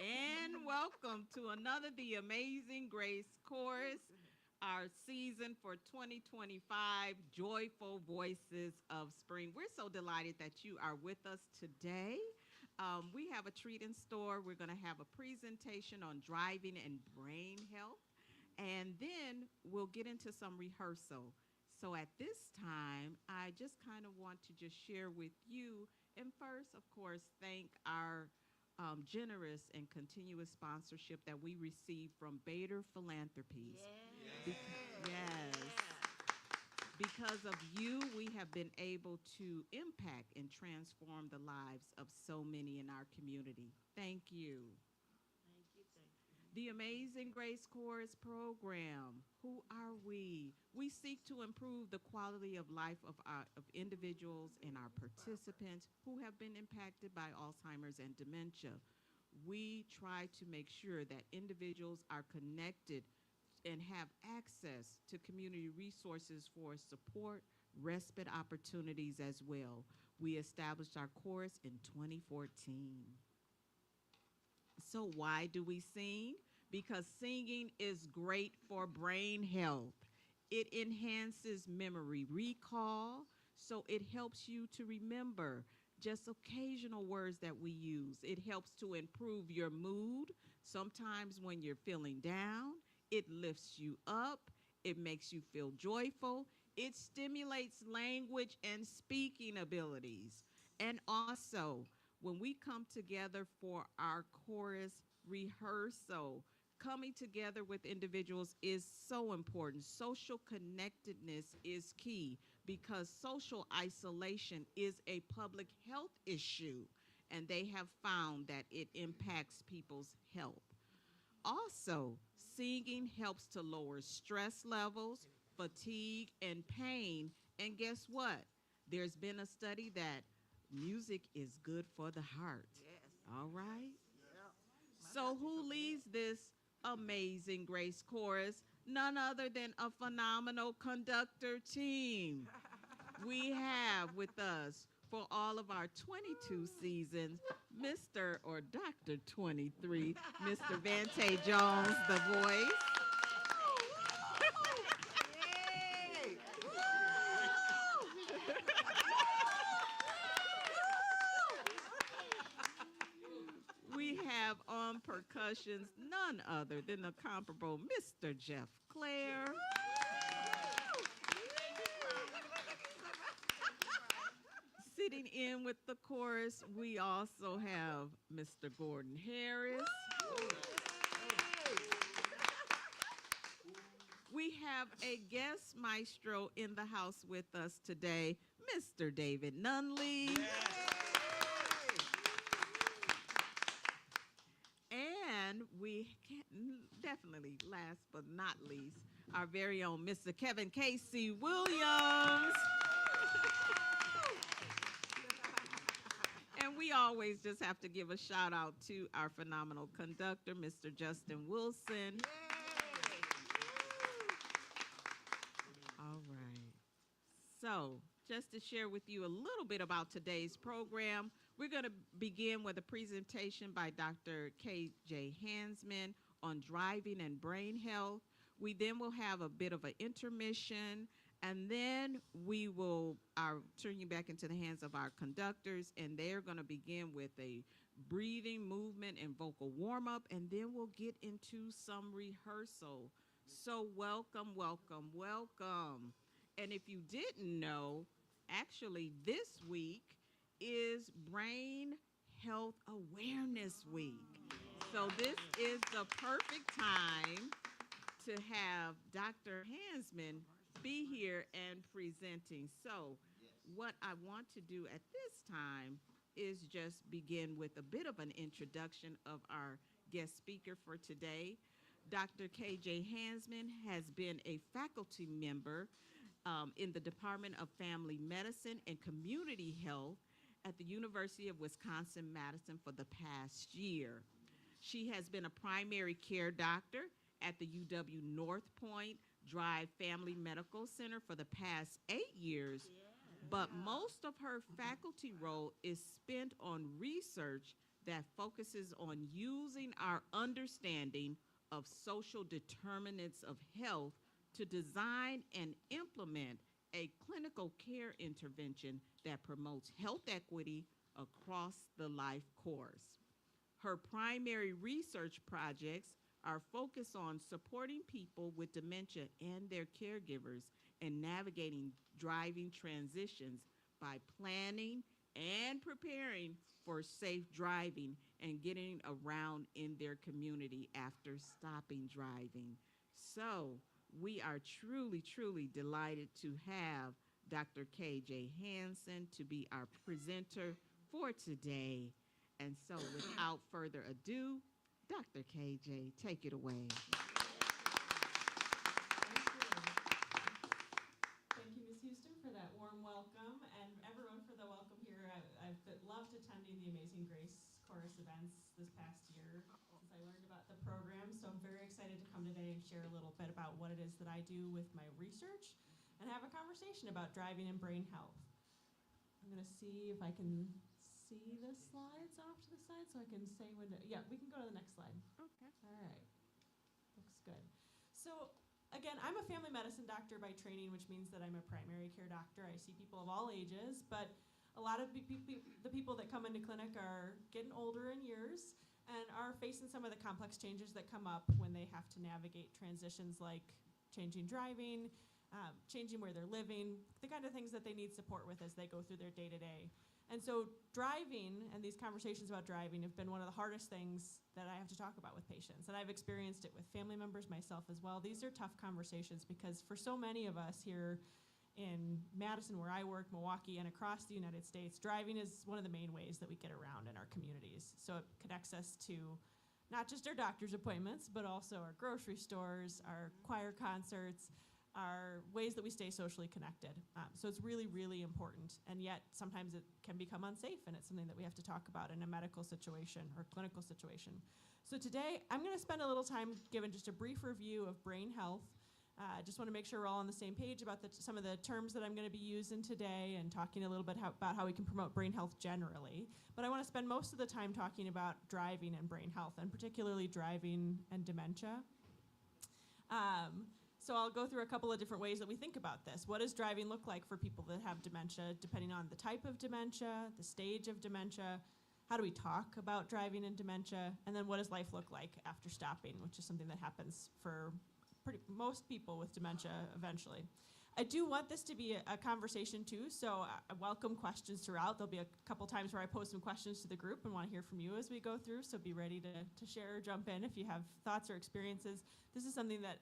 And welcome to another The Amazing Grace Chorus, our season for 2025, Joyful Voices of Spring. We're so delighted that you are with us today. We have a treat in store. We're going to have a presentation on driving and brain health, and then we'll get into some rehearsal. So at this time, I just kind of want to just share with you, and first, of course, thank our generous and continuous sponsorship that we receive from Bader Philanthropies. Yes. Yes. Because of you, we have been able to impact and transform the lives of so many in our community. Thank you. Thank you, thank you. The Amazing Grace Chorus program. Who are we? We seek to improve the quality of life of individuals and our participants who have been impacted by Alzheimer's and dementia. We try to make sure that individuals are connected and have access to community resources for support, respite opportunities as well. We established our chorus in 2014. So why do we sing? Because singing is great for brain health. It enhances memory recall, so it helps you to remember just occasional words that we use. It helps to improve your mood. Sometimes when you're feeling down, it lifts you up. It makes you feel joyful. It stimulates language and speaking abilities. And also, when we come together for our chorus rehearsal, coming together with individuals is so important. Social connectedness is key because social isolation is a public health issue, and they have found that it impacts people's health. Also, singing helps to lower stress levels, fatigue, and pain. And guess what? There's been a study that music is good for the heart. Yes. All right? Yeah. So, who leads this amazing Grace Chorus? None other than a phenomenal conductor team. We have with us for all of our 22 seasons, Mr. or Dr. 23, Mr. Vante Jones, the voice. Yay! We have on percussions none other than the comparable Mr. Jeff Clare. Sitting in with the chorus, we also have Mr. Gordon Harris. We have a guest maestro in the house with us today, Mr. David Nunley. And we can definitely, last but not least, our very own Mr. Kevin Casey Williams. And we always just have to give a shout out to our phenomenal conductor, Mr. Justin Wilson. All right. So, just to share with you a little bit about today's program, we're going to begin with a presentation by Dr. K.J. Hansmann on driving and brain health. We then will have a bit of an intermission, and then we will turn you back into the hands of our conductors, and they're going to begin with a breathing, movement, and vocal warm-up, and then we'll get into some rehearsal. So welcome, welcome, welcome. And if you didn't know, actually this week is Brain Health Awareness Week. So this is the perfect time to have Dr. Hansmann be here and presenting. So what I want to do at this time is just begin with a bit of an introduction of our guest speaker for today. Dr. K.J. Hansmann has been a faculty member in the Department of Family Medicine and Community Health at the University of Wisconsin-Madison for the past year. She has been a primary care doctor at the UW North Point Drive Family Medical Center for the past 8 years, but most of her faculty role is spent on research that focuses on using our understanding of social determinants of health to design and implement a clinical care intervention that promotes health equity across the life course. Her primary research projects are focused on supporting people with dementia and their caregivers and navigating driving transitions by planning and preparing for safe driving and getting around in their community after stopping driving. So we are truly, truly delighted to have Dr. KJ Hansmann to be our presenter for today. And so without further ado, Dr. KJ, take it away. Thank you, Ms. Houston, for that warm welcome, and everyone for the welcome here. I've loved attending the Amazing Grace Chorus events this past year since I learned about the program, so I'm very excited to come today and share a little bit about what it is that I do with my research and have a conversation about driving and brain health. I'm going to see if I can see the slides off to the side so I can say when to, yeah, we can go to the next slide. Okay. All right. Looks good. So, again, I'm a family medicine doctor by training, which means that I'm a primary care doctor. I see people of all ages, but a lot of the people that come into clinic are getting older in years and are facing some of the complex changes that come up when they have to navigate transitions like changing driving, changing where they're living, the kind of things that they need support with as they go through their day-to-day. And so driving and these conversations about driving have been one of the hardest things that I have to talk about with patients. And I've experienced it with family members myself as well. These are tough conversations because for so many of us here in Madison, where I work, Milwaukee, and across the United States, driving is one of the main ways that we get around in our communities. So it connects us to not just our doctor's appointments, but also our grocery stores, our choir concerts, are ways that we stay socially connected. So it's really, really important. And yet sometimes it can become unsafe, and it's something that we have to talk about in a medical situation or clinical situation. So today I'm going to spend a little time giving just a brief review of brain health. I just want to make sure we're all on the same page about some of the terms that I'm going to be using today and talking a little bit about how we can promote brain health generally. But I want to spend most of the time talking about driving and brain health, and particularly driving and dementia. So I'll go through a couple of different ways that we think about this. What does driving look like for people that have dementia, depending on the type of dementia, the stage of dementia? How do we talk about driving and dementia? And then what does life look like after stopping, which is something that happens for most people with dementia eventually. I do want this to be a conversation too, so I welcome questions throughout. There'll be a couple times where I pose some questions to the group and want to hear from you as we go through, so be ready to share or jump in if you have thoughts or experiences. This is something that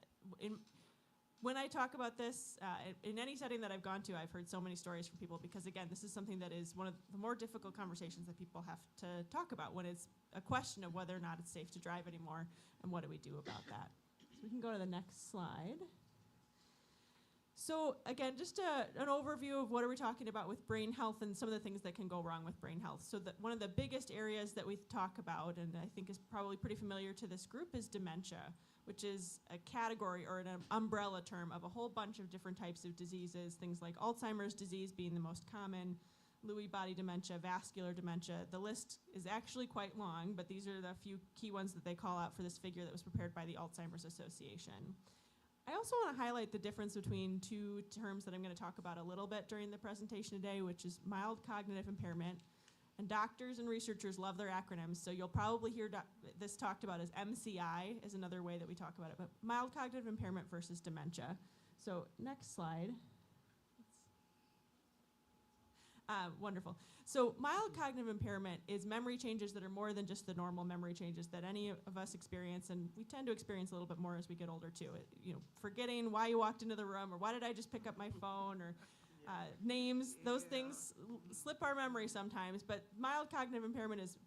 when I talk about this, in any setting that I've gone to, I've heard so many stories from people because, again, this is something that is one of the more difficult conversations that people have to talk about when it's a question of whether or not it's safe to drive anymore and what do we do about that. So we can go to the next slide. So again, just an overview of what are we talking about with brain health and some of the things that can go wrong with brain health. So one of the biggest areas that we talk about, and I think is probably pretty familiar to this group, is dementia, which is a category or an umbrella term of a whole bunch of different types of diseases, things like Alzheimer's disease being the most common, Lewy body dementia, vascular dementia. The list is actually quite long, but these are the few key ones that they call out for this figure that was prepared by the Alzheimer's Association. I also want to highlight the difference between two terms that I'm going to talk about a little bit during the presentation today, which is mild cognitive impairment. And doctors and researchers love their acronyms, so you'll probably hear this talked about as MCI is another way that we talk about it, but mild cognitive impairment versus dementia. So next slide. Wonderful. So mild cognitive impairment is memory changes that are more than just the normal memory changes that any of us experience, and we tend to experience a little bit more as we get older too. Forgetting why you walked into the room, or why did I just pick up my phone, or names, those things slip our memory sometimes, but mild cognitive impairment is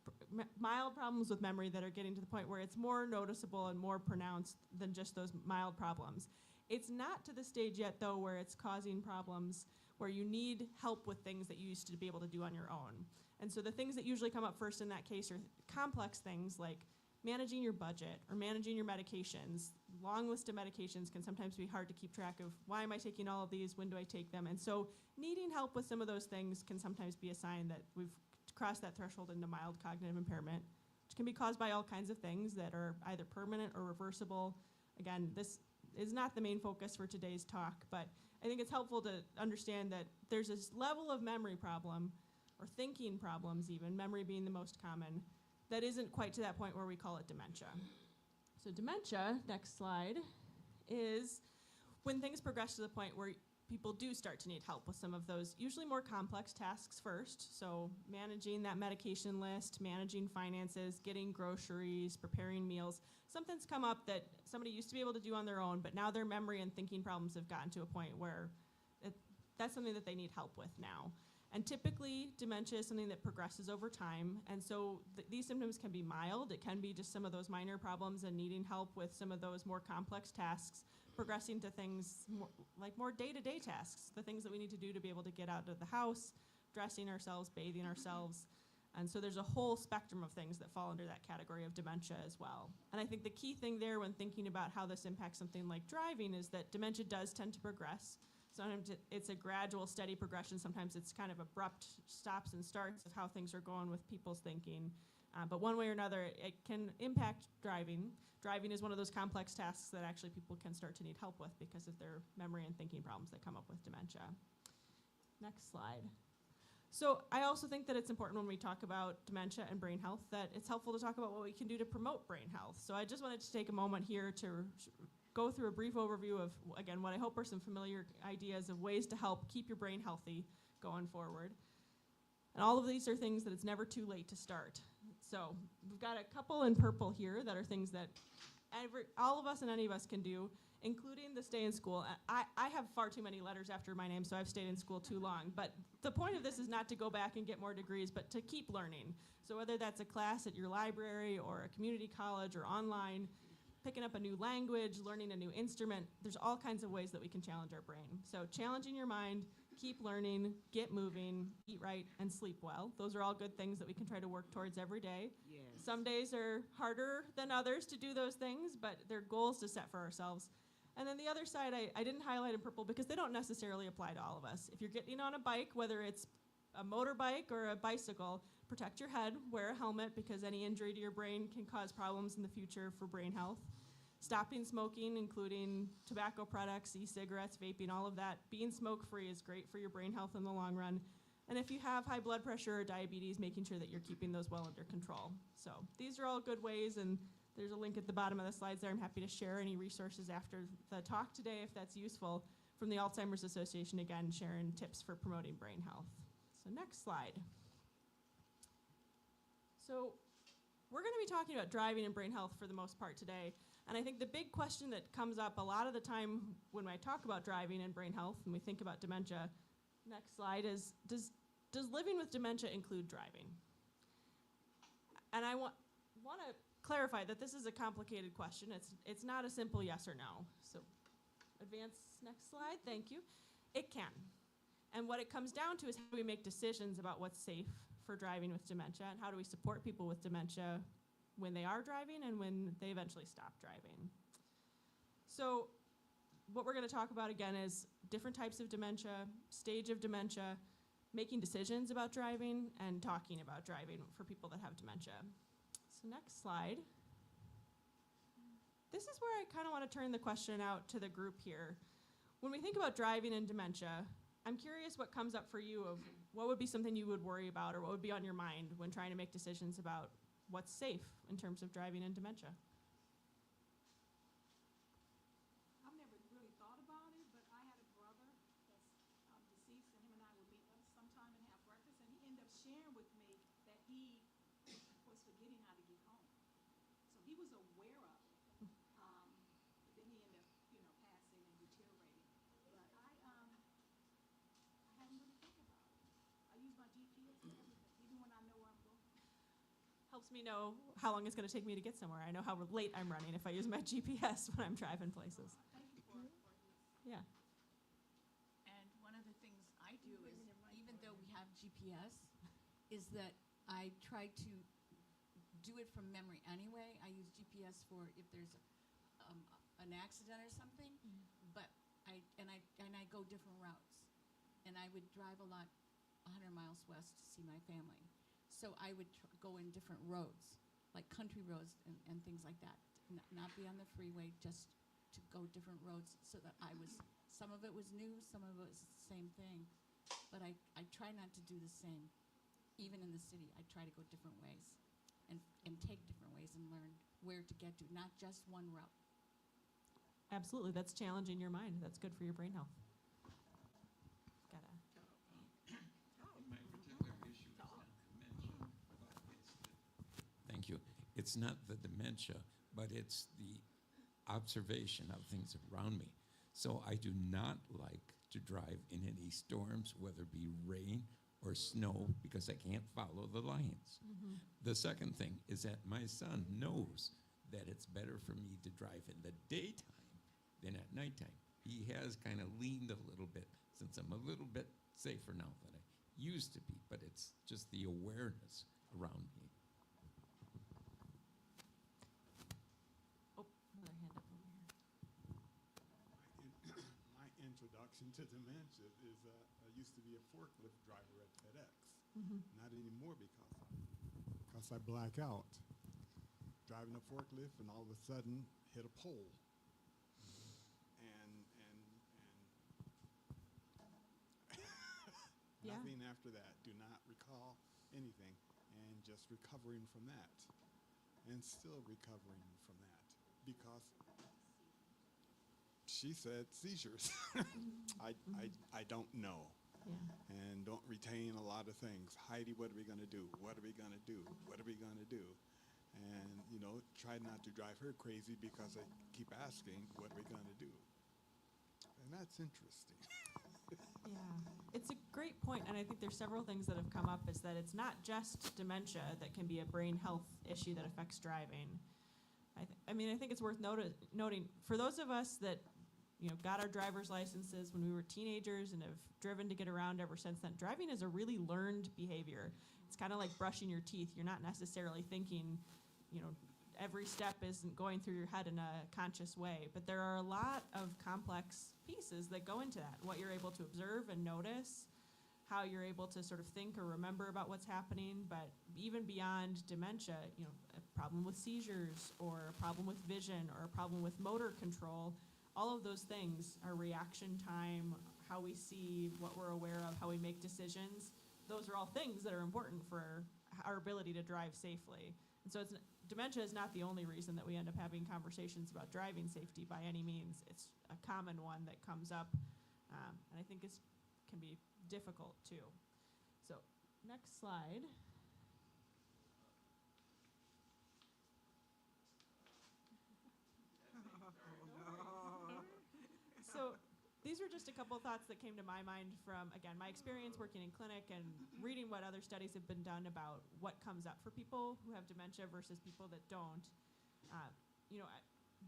mild problems with memory that are getting to the point where it's more noticeable and more pronounced than just those mild problems. It's not to the stage yet, though, where it's causing problems where you need help with things that you used to be able to do on your own. And so the things that usually come up first in that case are complex things like managing your budget or managing your medications. Long list of medications can sometimes be hard to keep track of. Why am I taking all of these? When do I take them? And so needing help with some of those things can sometimes be a sign that we've cross that threshold into mild cognitive impairment, which can be caused by all kinds of things that are either permanent or reversible. Again, this is not the main focus for today's talk, but I think it's helpful to understand that there's this level of memory problem, or thinking problems even, memory being the most common, that isn't quite to that point where we call it dementia. So dementia, next slide, is when things progress to the point where people do start to need help with some of those usually more complex tasks first. So managing that medication list, managing finances, getting groceries, preparing meals. Something's come up that somebody used to be able to do on their own, but now their memory and thinking problems have gotten to a point where that's something that they need help with now. And typically, dementia is something that progresses over time, and so these symptoms can be mild. It can be just some of those minor problems and needing help with some of those more complex tasks, progressing to things more day-to-day tasks, the things that we need to do to be able to get out of the house, dressing ourselves, bathing ourselves. And so there's a whole spectrum of things that fall under that category of dementia as well. And I think the key thing there when thinking about how this impacts something like driving is that dementia does tend to progress. Sometimes it's a gradual, steady progression. Sometimes it's kind of abrupt stops and starts of how things are going with people's thinking. But one way or another, it can impact driving. Driving is one of those complex tasks that actually people can start to need help with because of their memory and thinking problems that come up with dementia. Next slide. So I also think that it's important when we talk about dementia and brain health that it's helpful to talk about what we can do to promote brain health. So I just wanted to take a moment here to go through a brief overview of, again, what I hope are some familiar ideas of ways to help keep your brain healthy going forward. And all of these are things that it's never too late to start. So we've got a couple in purple here that are things that all of us and any of us can do, including the stay in school. I have far too many letters after my name, so I've stayed in school too long. But the point of this is not to go back and get more degrees, but to keep learning. So whether that's a class at your library or a community college or online, picking up a new language, learning a new instrument, there's all kinds of ways that we can challenge our brain. So challenging your mind, keep learning, get moving, eat right, and sleep well. Those are all good things that we can try to work towards every day. Yes. Some days are harder than others to do those things, but they're goals to set for ourselves. And then the other side, I didn't highlight in purple because they don't necessarily apply to all of us. If you're getting on a bike, whether it's a motorbike or a bicycle, protect your head, wear a helmet because any injury to your brain can cause problems in the future for brain health. Stopping smoking, including tobacco products, e-cigarettes, vaping, all of that. Being smoke-free is great for your brain health in the long run. And if you have high blood pressure or diabetes, making sure that you're keeping those well under control. So these are all good ways, and there's a link at the bottom of the slides there. I'm happy to share any resources after the talk today if that's useful from the Alzheimer's Association, again, sharing tips for promoting brain health. So next slide. So we're going to be talking about driving and brain health for the most part today. And I think the big question that comes up a lot of the time when I talk about driving and brain health and we think about dementia, next slide, is does living with dementia include driving? And I want to clarify that this is a complicated question. It's not a simple yes or no. So advance next slide, thank you. It can. And what it comes down to is how do we make decisions about what's safe for driving with dementia and how do we support people with dementia when they are driving and when they eventually stop driving. So what we're going to talk about again is different types of dementia, stage of dementia, making decisions about driving, and talking about driving for people that have dementia. So next slide. This is where I kind of want to turn the question out to the group here. When we think about driving and dementia, I'm curious what comes up for you of what would be something you would worry about or what would be on your mind when trying to make decisions about what's safe in terms of driving and dementia. I've never really thought about it, but I had a brother that's deceased, and him and I would meet up sometime and have breakfast, and he ended up sharing with me that he was forgetting how to get home. So he was aware of it. But then he ended up, passing and deteriorating. But I hadn't really thought about it. I use my GPS and everything, even when I know where I'm going. Helps me know how long it's going to take me to get somewhere. I know how late I'm running if I use my GPS when I'm driving places. Thank you for this. Yeah. And one of the things I do is, even though we have GPS, is that I try to do it from memory anyway. I use GPS for if there's an accident or something, but I go different routes. And I would drive a lot 100 miles west to see my family. So I would go in different roads, like country roads and things like that. Not be on the freeway, just to go different roads so that some of it was new, some of it was the same thing. But I try not to do the same. Even in the city, I try to go different ways and take different ways and learn where to get to, not just one route. Absolutely, that's challenging your mind. That's good for your brain health. Gotta. My particular issue is not dementia, but thank you. It's not the dementia, but it's the observation of things around me. So I do not like to drive in any storms, whether it be rain or snow, because I can't follow the lines. Mm-hmm. The second thing is that my son knows that it's better for me to drive in the daytime than at nighttime. He has kind of leaned a little bit since I'm a little bit safer now than I used to be, but it's just the awareness around me. Oh, another hand up over here. My introduction to dementia is I used to be a forklift driver at FedEx. Mm-hmm. Not anymore because I black out. Driving a forklift and all of a sudden hit a pole. And Yeah. nothing after that. Do not recall anything, and just recovering from that. And still recovering from that because she said seizures. I don't know. Yeah. And don't retain a lot of things. Heidi, what are we going to do? What are we going to do? What are we going to do? And, try not to drive her crazy because I keep asking, what are we going to do? And that's interesting. Yeah, it's a great point, and I think there's several things that have come up. Is that it's not just dementia that can be a brain health issue that affects driving. I think it's worth noting for those of us that got our driver's licenses when we were teenagers and have driven to get around ever since then. Driving is a really learned behavior. It's kind of like brushing your teeth. You're not necessarily thinking, every step isn't going through your head in a conscious way, but there are a lot of complex pieces that go into that. What you're able to observe and notice, how you're able to sort of think or remember about what's happening, but even beyond dementia, a problem with seizures or a problem with vision or a problem with motor control, all of those things, our reaction time, how we see, what we're aware of, how we make decisions, those are all things that are important for our ability to drive safely. And so dementia is not the only reason that we end up having conversations about driving safety by any means. It's a common one that comes up, and I think can be difficult too. So next slide. So these are just a couple of thoughts that came to my mind from, again, my experience working in clinic and reading what other studies have been done about what comes up for people who have dementia versus people that don't.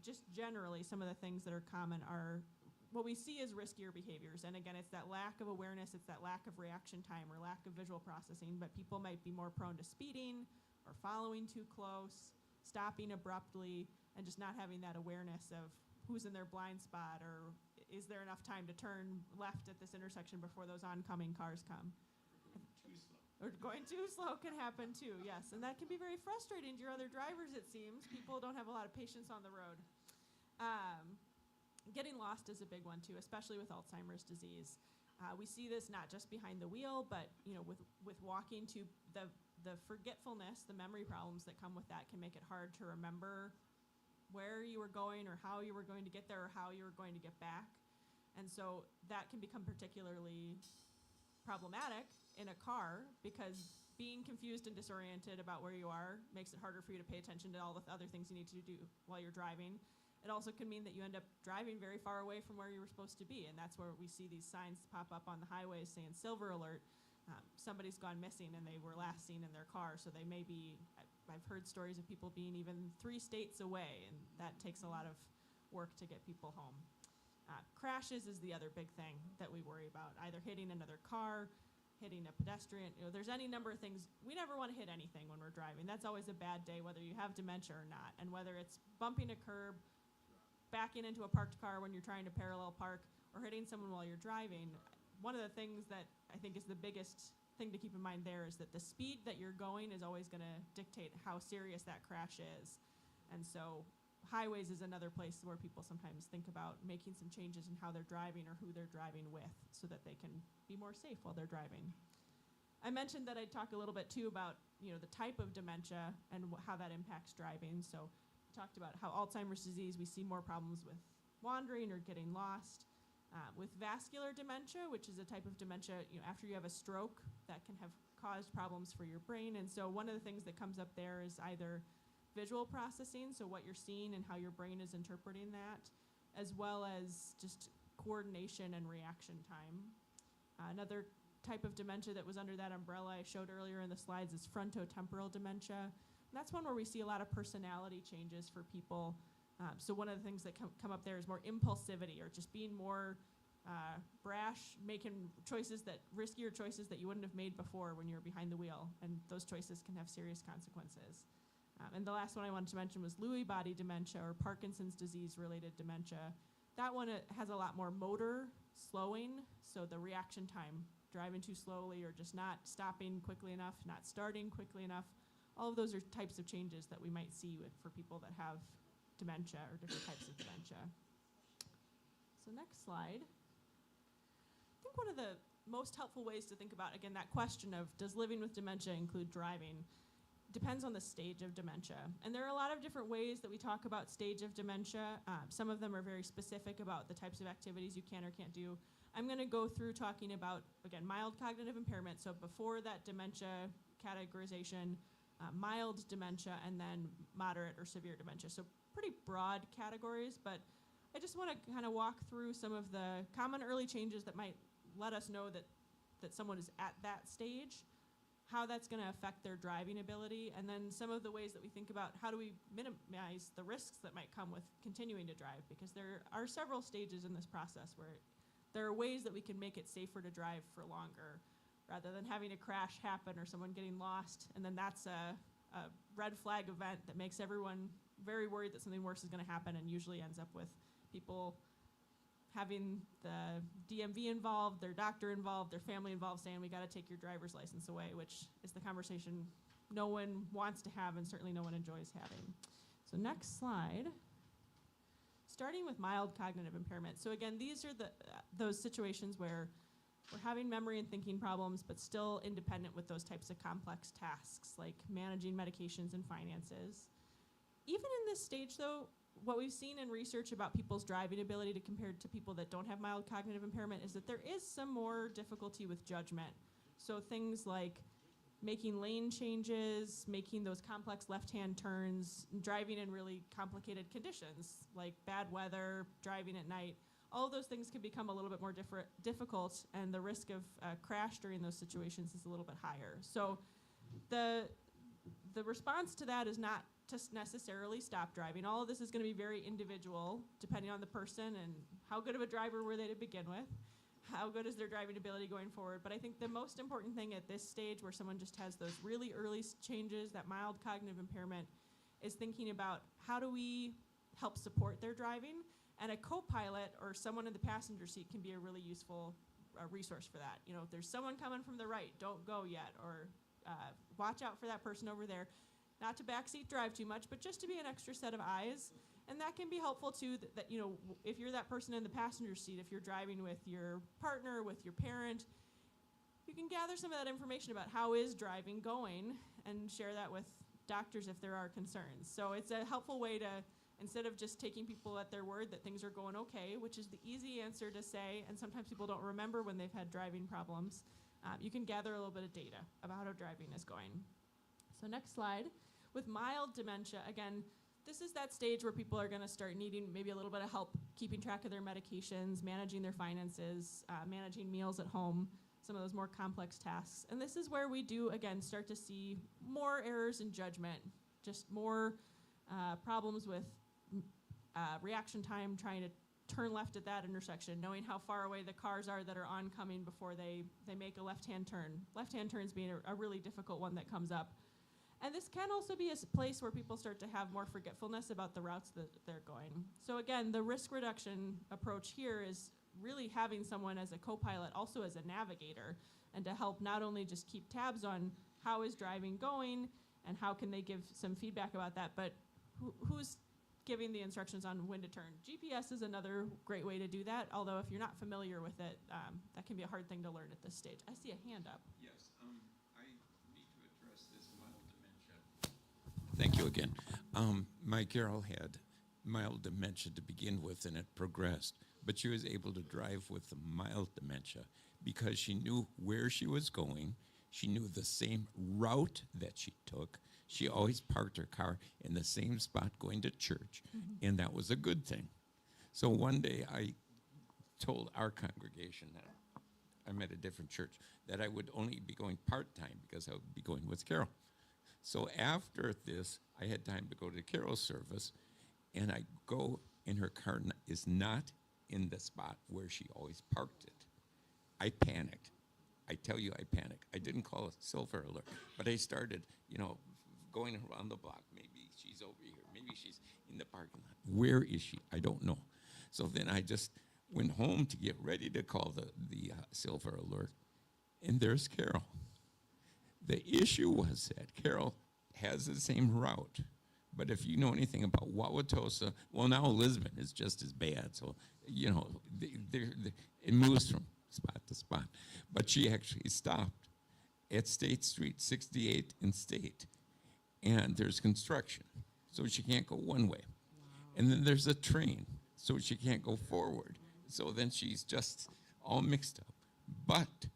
Just generally, some of the things that are common are what we see as riskier behaviors. And again, it's that lack of awareness, it's that lack of reaction time or lack of visual processing, but people might be more prone to speeding or following too close, stopping abruptly, and just not having that awareness of who's in their blind spot or is there enough time to turn left at this intersection before those oncoming cars come? Or going too slow can happen too, yes. And that can be very frustrating to your other drivers, it seems. People don't have a lot of patience on the road. Getting lost is a big one too, especially with Alzheimer's disease. We see this not just behind the wheel, but with walking too, the forgetfulness, the memory problems that come with that can make it hard to remember where you were going or how you were going to get there or how you were going to get back. And so that can become particularly problematic in a car because being confused and disoriented about where you are makes it harder for you to pay attention to all the other things you need to do while you're driving. It also can mean that you end up driving very far away from where you were supposed to be, and that's where we see these signs pop up on the highways saying silver alert, somebody's gone missing and they were last seen in their car, so they may be, I've heard stories of people being even 3 states away, and that takes a lot of work to get people home. Crashes is the other big thing that we worry about, either hitting another car, hitting a pedestrian. There's any number of things. We never want to hit anything when we're driving. That's always a bad day, whether you have dementia or not. And whether it's bumping a curb, backing into a parked car when you're trying to parallel park, or hitting someone while you're driving, one of the things that I think is the biggest thing to keep in mind there is that the speed that you're going is always going to dictate how serious that crash is. And so highways is another place where people sometimes think about making some changes in how they're driving or who they're driving with so that they can be more safe while they're driving. I mentioned that I'd talk a little bit too about, the type of dementia and how that impacts driving. So we talked about how Alzheimer's disease, we see more problems with wandering or getting lost. With vascular dementia, which is a type of dementia, after you have a stroke, that can have caused problems for your brain. And so one of the things that comes up there is either visual processing, so what you're seeing and how your brain is interpreting that, as well as just coordination and reaction time. Another type of dementia that was under that umbrella I showed earlier in the slides is frontotemporal dementia. And that's one where we see a lot of personality changes for people. So one of the things that come up there is more impulsivity, or just being more brash, making riskier choices that you wouldn't have made before when you were behind the wheel. And those choices can have serious consequences. And the last one I wanted to mention was Lewy body dementia, or Parkinson's disease-related dementia. That one has a lot more motor slowing, so the reaction time, driving too slowly or just not stopping quickly enough, not starting quickly enough. All of those are types of changes that we might see for people that have dementia or different types of dementia. So next slide. I think one of the most helpful ways to think about, again, that question of does living with dementia include driving, depends on the stage of dementia. And there are a lot of different ways that we talk about stage of dementia. Some of them are very specific about the types of activities you can or can't do. I'm going to go through talking about, again, mild cognitive impairment. So before that dementia categorization, mild dementia, and then moderate or severe dementia. So pretty broad categories, but I just want to kind of walk through some of the common early changes that might let us know that someone is at that stage, how that's going to affect their driving ability, and then some of the ways that we think about how do we minimize the risks that might come with continuing to drive, because there are several stages in this process where there are ways that we can make it safer to drive for longer, rather than having a crash happen or someone getting lost, and then that's a red flag event that makes everyone very worried that something worse is going to happen, and usually ends up with people having the DMV involved, their doctor involved, their family involved, saying we got to take your driver's license away, which is the conversation no one wants to have and certainly no one enjoys having. So next slide. Starting with mild cognitive impairment. So again, these are those situations where we're having memory and thinking problems, but still independent with those types of complex tasks like managing medications and finances. Even in this stage, though, what we've seen in research about people's driving ability compared to people that don't have mild cognitive impairment is that there is some more difficulty with judgment. So things like making lane changes, making those complex left-hand turns, driving in really complicated conditions like bad weather, driving at night. All of those things can become a little bit more difficult, and the risk of crash during those situations is a little bit higher. So the response to that is not to necessarily stop driving. All of this is going to be very individual, depending on the person and how good of a driver were they to begin with, how good is their driving ability going forward. But I think the most important thing at this stage, where someone just has those really early changes, that mild cognitive impairment, is thinking about how do we help support their driving. And a co-pilot or someone in the passenger seat can be a really useful resource for that. If there's someone coming from the right, don't go yet, or watch out for that person over there. Not to backseat drive too much, but just to be an extra set of eyes. And that can be helpful too, that if you're that person in the passenger seat, if you're driving with your partner, with your parent, you can gather some of that information about how is driving going and share that with doctors if there are concerns. So it's a helpful way to, instead of just taking people at their word that things are going okay, which is the easy answer to say, and sometimes people don't remember when they've had driving problems, you can gather a little bit of data about how driving is going. So next slide. With mild dementia, again, this is that stage where people are going to start needing maybe a little bit of help keeping track of their medications, managing their finances, managing meals at home, some of those more complex tasks. And this is where we do, again, start to see more errors in judgment, just more problems with reaction time, trying to turn left at that intersection, knowing how far away the cars are that are oncoming before they make a left-hand turn. Left-hand turns being a really difficult one that comes up. And this can also be a place where people start to have more forgetfulness about the routes that they're going. So again, the risk reduction approach here is really having someone as a co-pilot, also as a navigator, and to help not only just keep tabs on how is driving going and how can they give some feedback about that, but who's giving the instructions on when to turn. GPS is another great way to do that, although if you're not familiar with it, that can be a hard thing to learn at this stage. I see a hand up. Yes, I need to address this mild dementia. Thank you again. My Carol had mild dementia to begin with, and it progressed. But she was able to drive with the mild dementia because she knew where she was going. She knew the same route that she took. She always parked her car in the same spot going to church, and that was a good thing. So one day I told our congregation that I'm at a different church, that I would only be going part-time because I would be going with Carol. So after this, I had time to go to Carol's service, and I go, and her car is not in the spot where she always parked it. I panicked. I tell you, I panicked. I didn't call a silver alert, but I started, going around the block. Maybe she's over here. Maybe she's in the parking lot. Where is she? I don't know. So then I just went home to get ready to call the silver alert, and there's Carol. The issue was that Carol has the same route, but if you know anything about Wauwatosa, well, now Lisbon is just as bad. So, it moves from spot to spot. But she actually stopped at State Street, 68 and State, and there's construction, so she can't go one way. And then there's a train, so she can't go forward. So then she's just all mixed up. But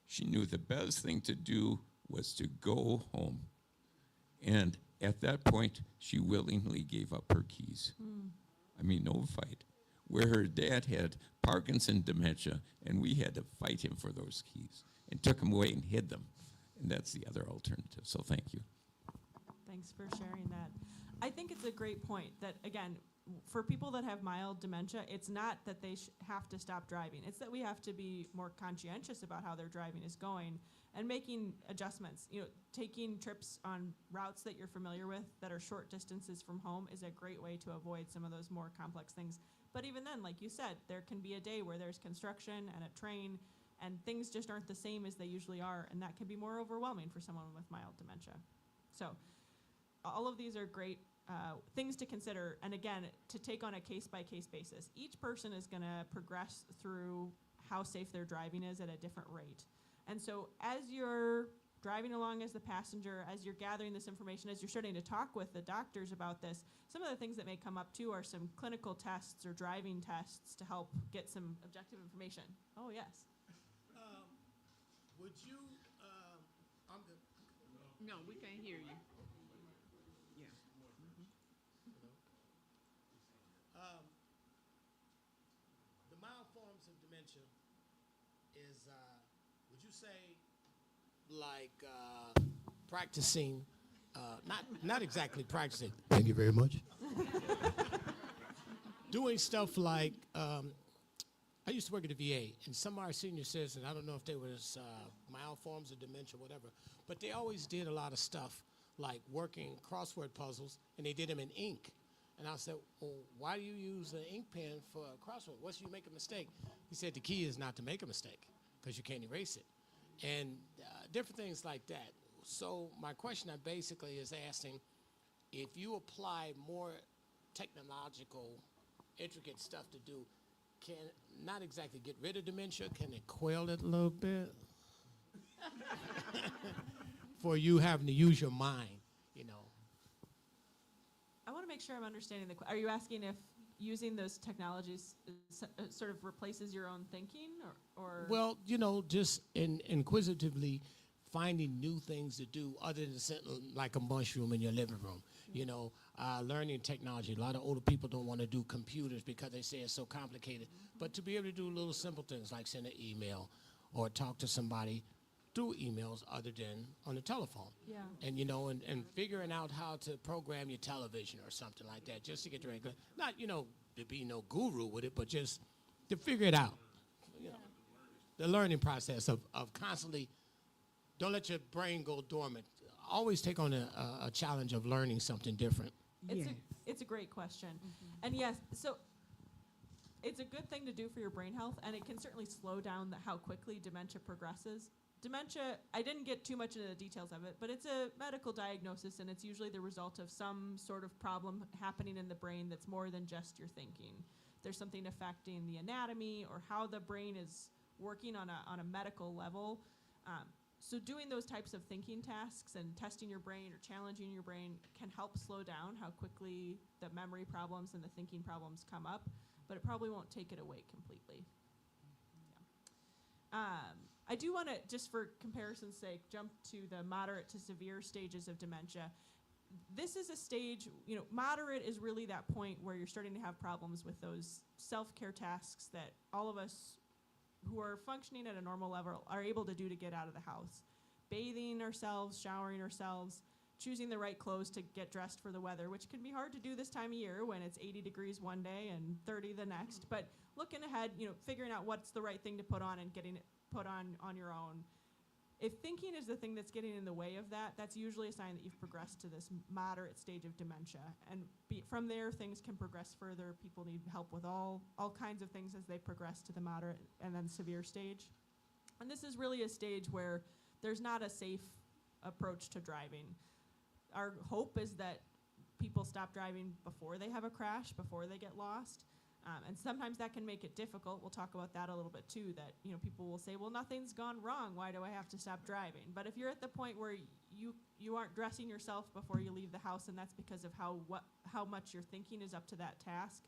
she knew the best thing to do was to go home. And at that point, she willingly gave up her keys. I mean, no fight. Where her dad had Parkinson dementia, and we had to fight him for those keys and took them away and hid them. And that's the other alternative. So thank you. Thanks for sharing that. I think it's a great point that, again, for people that have mild dementia, it's not that they have to stop driving. It's that we have to be more conscientious about how their driving is going and making adjustments. Taking trips on routes that you're familiar with that are short distances from home is a great way to avoid some of those more complex things. But even then, like you said, there can be a day where there's construction and a train and things just aren't the same as they usually are, and that can be more overwhelming for someone with mild dementia. So all of these are great things to consider, and again, to take on a case-by-case basis. Each person is going to progress through how safe their driving is at a different rate. And so as you're driving along as the passenger, as you're gathering this information, as you're starting to talk with the doctors about this, some of the things that may come up too are some clinical tests or driving tests to help get some objective information. Oh, yes. Would you, I'm the, No, we can't hear you. Yeah. the mild forms of dementia is, would you say, like practicing, not exactly practicing. Thank you very much. Doing stuff like, I used to work at the VA, and some of our senior citizens, I don't know if they was mild forms of dementia, whatever, but they always did a lot of stuff like working crossword puzzles, and they did them in ink. And I said, well, why do you use an ink pen for a crossword? Once you make a mistake, he said the key is not to make a mistake because you can't erase it. And different things like that. So my question I basically is asking, if you apply more technological, intricate stuff to do, can not exactly get rid of dementia, can it quell it a little bit? For you having to use your mind, I want to make sure I'm understanding are you asking if using those technologies sort of replaces your own thinking or? Well, just inquisitively finding new things to do other than sitting like a mushroom in your living room. Learning technology. A lot of older people don't want to do computers because they say it's so complicated. But to be able to do little simple things like send an email or talk to somebody through emails other than on the telephone. Yeah. And, and figuring out how to program your television or something like that just to get the regular, not, to be no guru with it, but just to figure it out. The learning process of constantly, don't let your brain go dormant. Always take on a challenge of learning something different. It's a great question. And yes, so it's a good thing to do for your brain health, and it can certainly slow down how quickly dementia progresses. Dementia, I didn't get too much into the details of it, but it's a medical diagnosis, and it's usually the result of some sort of problem happening in the brain that's more than just your thinking. There's something affecting the anatomy or how the brain is working on a medical level. So doing those types of thinking tasks and testing your brain or challenging your brain can help slow down how quickly the memory problems and the thinking problems come up, but it probably won't take it away completely. Yeah. I do want to, just for comparison's sake, jump to the moderate to severe stages of dementia. This is a stage, moderate is really that point where you're starting to have problems with those self-care tasks that all of us who are functioning at a normal level are able to do to get out of the house. Bathing ourselves, showering ourselves, choosing the right clothes to get dressed for the weather, which can be hard to do this time of year when it's 80 degrees one day and 30 the next. But looking ahead, figuring out what's the right thing to put on and getting it put on your own. If thinking is the thing that's getting in the way of that, that's usually a sign that you've progressed to this moderate stage of dementia. And from there, things can progress further. People need help with all kinds of things as they progress to the moderate and then severe stage. And this is really a stage where there's not a safe approach to driving. Our hope is that people stop driving before they have a crash, before they get lost. And sometimes that can make it difficult. We'll talk about that a little bit too, that people will say, well, nothing's gone wrong. Why do I have to stop driving? But if you're at the point where you aren't dressing yourself before you leave the house, and that's because of how much your thinking is up to that task,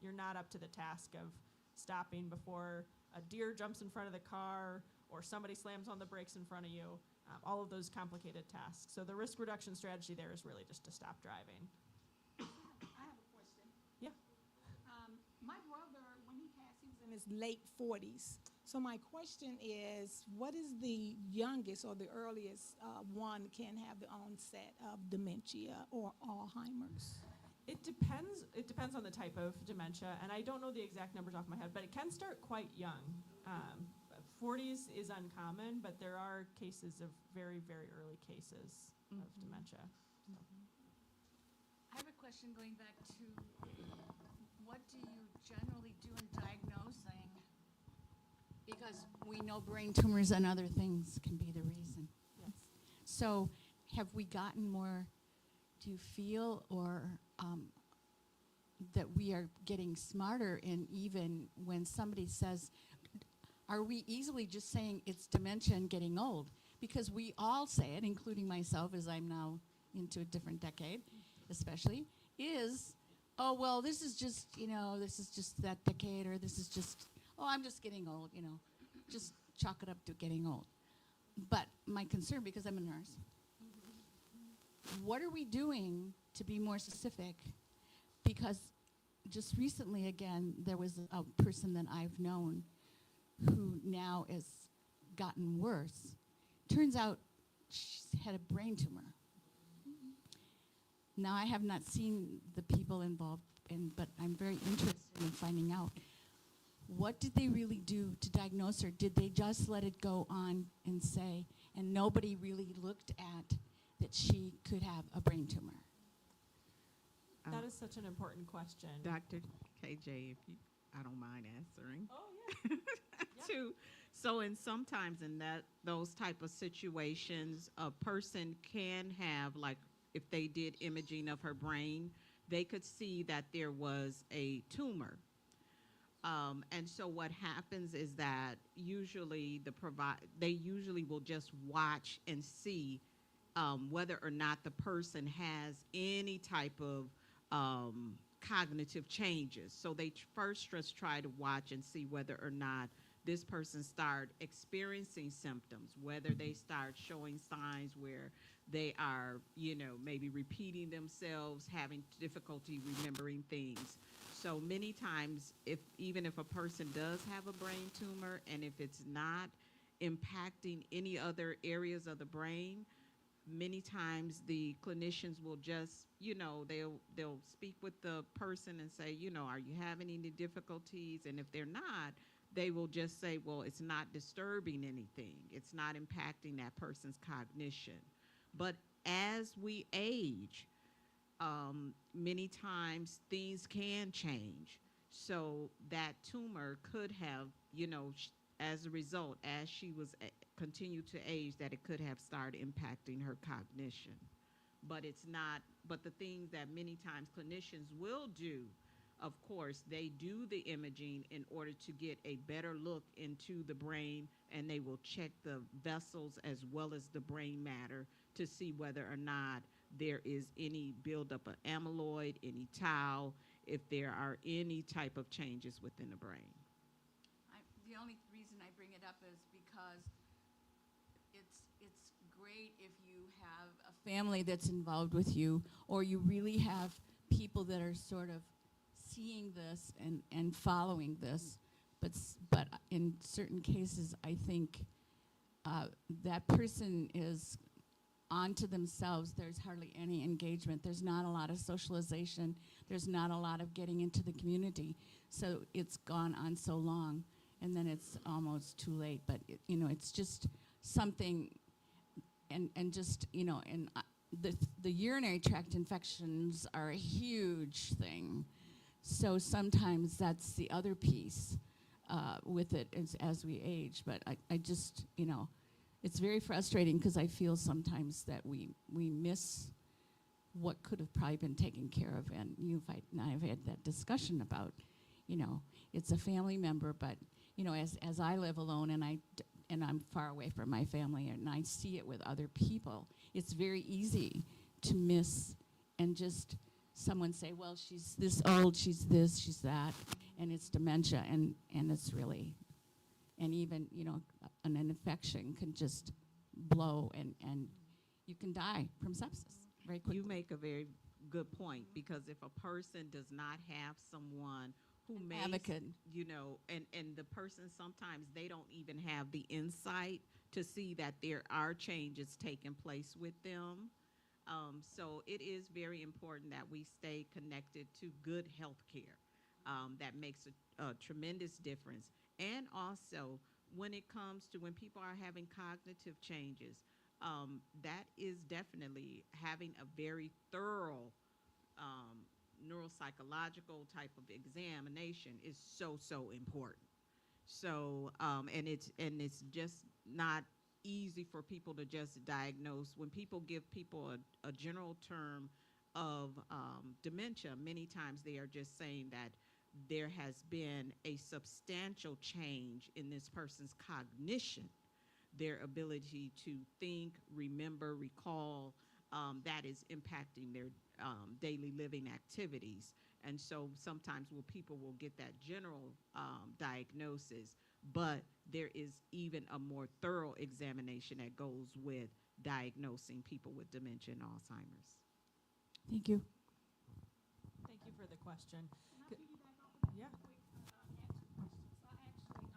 you're not up to the task of stopping before a deer jumps in front of the car or somebody slams on the brakes in front of you, all of those complicated tasks. So the risk reduction strategy there is really just to stop driving. I have a question. Yeah. My brother, when he passed, he was in his late 40s. So my question is, what is the youngest or the earliest one can have the onset of dementia or Alzheimer's? It depends. It depends on the type of dementia, and I don't know the exact numbers off my head, but it can start quite young. 40s is uncommon, but there are cases of very, very early cases of dementia. I have a question going back to what do you generally do in diagnosing? Because we know brain tumors and other things can be the reason. Yes. So have we gotten more, do you feel, or that we are getting smarter in even when somebody says, are we easily just saying it's dementia and getting old? Because we all say it, including myself, as I'm now into a different decade, especially, is, oh, well, this is just that decade, or this is just, oh, I'm just getting old, just chalk it up to getting old. But my concern, because I'm a nurse, what are we doing to be more specific? Because just recently, again, there was a person that I've known who now has gotten worse. Turns out she's had a brain tumor. Now, I have not seen the people involved, but I'm very interested in finding out, what did they really do to diagnose her? Did they just let it go on and say, and nobody really looked at that she could have a brain tumor? That is such an important question. Dr. KJ, I don't mind answering. Oh, yeah. Too. So sometimes in those type of situations, a person can have, like, if they did imaging of her brain, they could see that there was a tumor. And so what happens is that usually they usually will just watch and see whether or not the person has any type of cognitive changes. So they first just try to watch and see whether or not this person start experiencing symptoms, whether they start showing signs where they are, maybe repeating themselves, having difficulty remembering things. So many times, even if a person does have a brain tumor, and if it's not impacting any other areas of the brain, many times the clinicians will just, they'll speak with the person and say, are you having any difficulties? And if they're not, they will just say, well, it's not disturbing anything. It's not impacting that person's cognition. But as we age, many times things can change. So that tumor could have, as a result, as she was continued to age, that it could have started impacting her cognition. But it's not, but the thing that many times clinicians will do, of course, they do the imaging in order to get a better look into the brain, and they will check the vessels as well as the brain matter to see whether or not there is any buildup of amyloid, any tau, if there are any type of changes within the brain. The only reason I bring it up is because it's great if you have a family that's involved with you, or you really have people that are sort of seeing this and following this. But in certain cases, I think that person is onto themselves. There's hardly any engagement. There's not a lot of socialization. There's not a lot of getting into the community. So it's gone on so long, and then it's almost too late. But it's just something, and just and the urinary tract infections are a huge thing. So sometimes that's the other piece with it as we age. But I just it's very frustrating because I feel sometimes that we miss what could have probably been taken care of. And you and I have had that discussion about, it's a family member, but, as I live alone and I'm far away from my family and I see it with other people, it's very easy to miss and just someone say, well, she's this old, she's this, she's that, and it's dementia, and it's really, and even, an infection can just blow, and you can die from sepsis very quickly. You make a very good point, because if a person does not have someone who may, advocate. And the person, sometimes they don't even have the insight to see that there are changes taking place with them. So it is very important that we stay connected to good health care. That makes a tremendous difference. And also, when it comes to when people are having cognitive changes, that is definitely having a very thorough neuropsychological type of examination is so important. So and it's just not easy for people to just diagnose. When people give people a general term of dementia, many times they are just saying that there has been a substantial change in this person's cognition, their ability to think, remember, recall, that is impacting their daily living activities. And so sometimes people will get that general diagnosis, but there is even a more thorough examination that goes with diagnosing people with dementia and Alzheimer's. Thank you. Thank you for the question. Can I piggyback off of that Yeah. real quick? Answer question. So I actually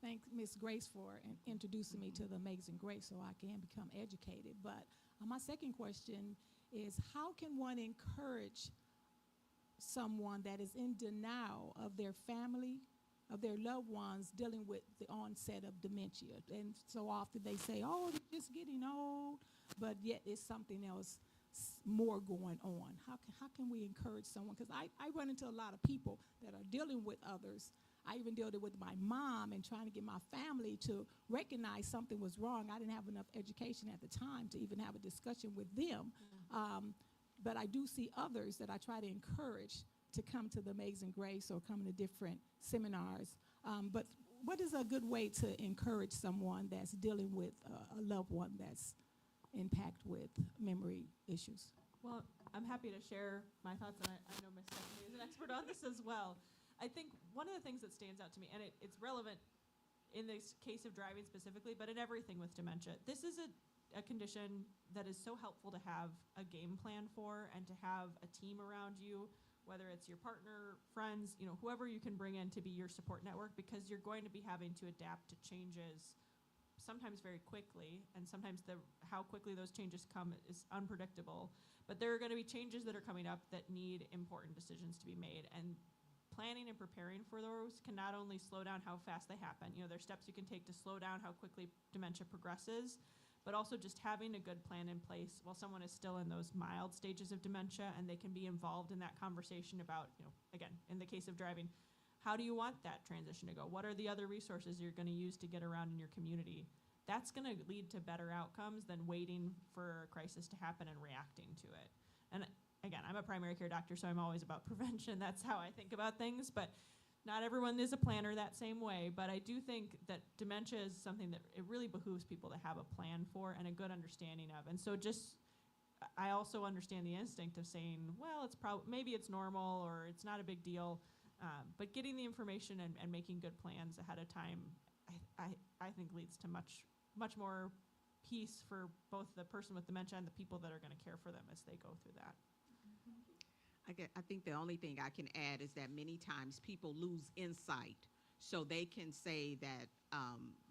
thank Ms. Grace for introducing me to the Amazing Grace so I can become educated. But my second question is, how can one encourage someone that is in denial of their family, of their loved ones dealing with the onset of dementia? And so often they say, oh, they're just getting old, but yet it's something else more going on. How can we encourage someone? Because I run into a lot of people that are dealing with others. I even dealt with my mom and trying to get my family to recognize something was wrong. I didn't have enough education at the time to even have a discussion with them. But I do see others that I try to encourage to come to the Amazing Grace or come to different seminars. But what is a good way to encourage someone that's dealing with a loved one that's impacted with memory issues? Well, I'm happy to share my thoughts, and I know Ms. Stephanie is an expert on this as well. I think one of the things that stands out to me, and it's relevant in this case of driving specifically, but in everything with dementia, this is a condition that is so helpful to have a game plan for and to have a team around you, whether it's your partner, friends, whoever you can bring in to be your support network, because you're going to be having to adapt to changes sometimes very quickly, and sometimes how quickly those changes come is unpredictable. But there are going to be changes that are coming up that need important decisions to be made, and planning and preparing for those can not only slow down how fast they happen, there are steps you can take to slow down how quickly dementia progresses, but also just having a good plan in place while someone is still in those mild stages of dementia, and they can be involved in that conversation about, again, in the case of driving, how do you want that transition to go? What are the other resources you're going to use to get around in your community? That's going to lead to better outcomes than waiting for a crisis to happen and reacting to it. And again, I'm a primary care doctor, so I'm always about prevention. That's how I think about things, but not everyone is a planner that same way. But I do think that dementia is something that it really behooves people to have a plan for and a good understanding of. And so I also understand the instinct of saying, well, maybe it's normal or it's not a big deal. But getting the information and making good plans ahead of time, I think leads to much more peace for both the person with dementia and the people that are going to care for them as they go through that. I think the only thing I can add is that many times people lose insight, so they can say that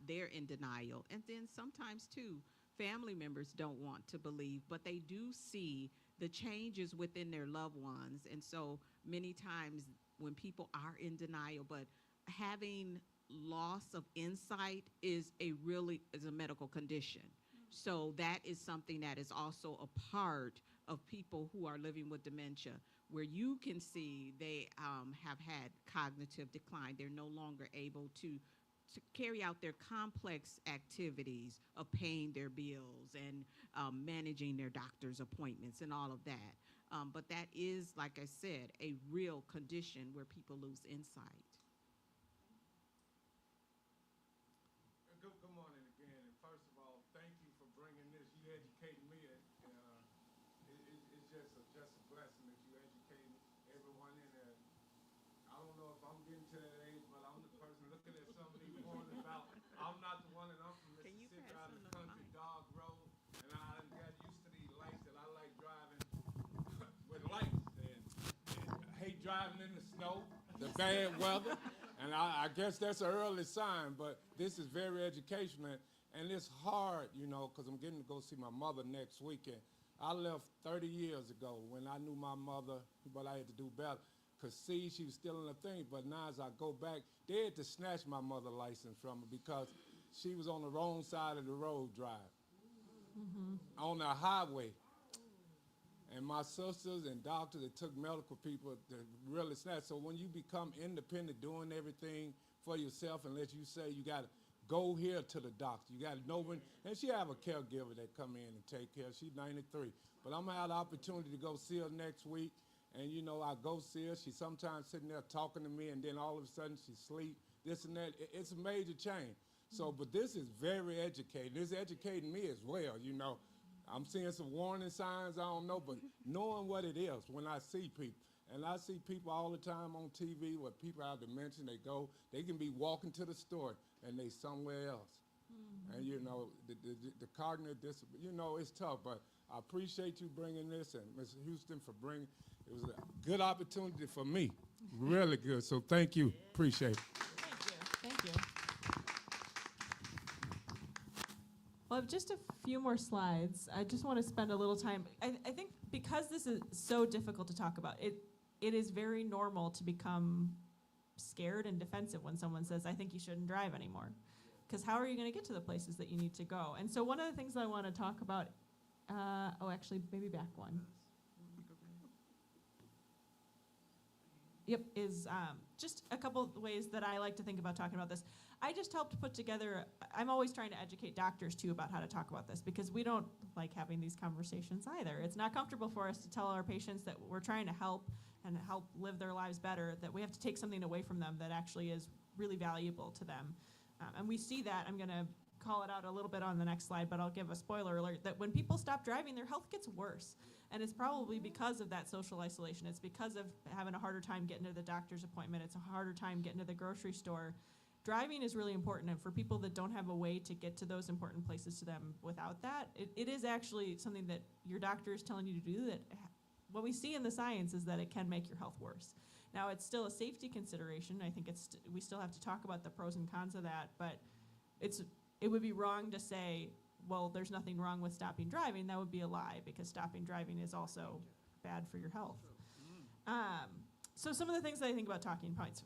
they're in denial. And then sometimes, too, family members don't want to believe, but they do see the changes within their loved ones. And so many times when people are in denial, but having loss of insight is a medical condition. So that is something that is also a part of people who are living with dementia, where you can see they have had cognitive decline. They're no longer able to carry out their complex activities of paying their bills and managing their doctor's appointments and all of that. But that is, like I said, a real condition where people lose insight. Good morning again. And first of all, thank you for bringing this. You educated me. It's just a blessing that you educate everyone in there. I don't know if I'm getting to that age, but I'm the person looking at some of these warnings about. I'm not the one, and I'm from Mississippi, out of the country, dog road, and I got used to these lights that I like driving with lights. And I hate driving in the snow, the bad weather. And I guess that's an early sign, but this is very educational. And it's hard, because I'm getting to go see my mother next weekend. I left 30 years ago when I knew my mother, but I had to do better. Because, see, she was still in the thing. But now as I go back, they had to snatch my mother's license from her because she was on the wrong side of the road driving, on the highway. And my sisters and doctors that took medical people to really snatch. So when you become independent, doing everything for yourself, unless you say you got to go here to the doctor, you got to know when. And she have a caregiver that come in and take care. She's 93. But I'm going to have the opportunity to go see her next week. And, I go see her. She's sometimes sitting there talking to me, and then all of a sudden she sleep, this and that. It's a major change. So, but this is very educating. It's educating me as well, I'm seeing some warning signs, I don't know, but knowing what it is when I see people. And I see people all the time on TV where people have dementia, they can be walking to the store and they somewhere else. And, the cognitive disability, it's tough, but I appreciate you bringing this, and Ms. Houston for bringing, it was a good opportunity for me, really good. So thank you, appreciate it. Thank you. Well, I have just a few more slides. I just want to spend a little time. I think because this is so difficult to talk about, it is very normal to become scared and defensive when someone says, I think you shouldn't drive anymore. Because how are you going to get to the places that you need to go? And so one of the things that I want to talk about, actually, maybe back one. Yep, is just a couple of ways that I like to think about talking about this. I just helped put together, I'm always trying to educate doctors too about how to talk about this because we don't like having these conversations either. It's not comfortable for us to tell our patients that we're trying to help and help live their lives better, that we have to take something away from them that actually is really valuable to them. And we see that, I'm gonna call it out a little bit on the next slide, but I'll give a spoiler alert that when people stop driving, their health gets worse. And it's probably because of that social isolation. It's because of having a harder time getting to the doctor's appointment. It's a harder time getting to the grocery store. Driving is really important, and for people that don't have a way to get to those important places to them without that, it is actually something that your doctor is telling you to do. That what we see in the science is that it can make your health worse. Now, it's still a safety consideration. I think we still have to talk about the pros and cons of that, but it would be wrong to say, well, there's nothing wrong with stopping driving. That would be a lie, because stopping driving is also bad for your health. So some of the things that I think about talking points.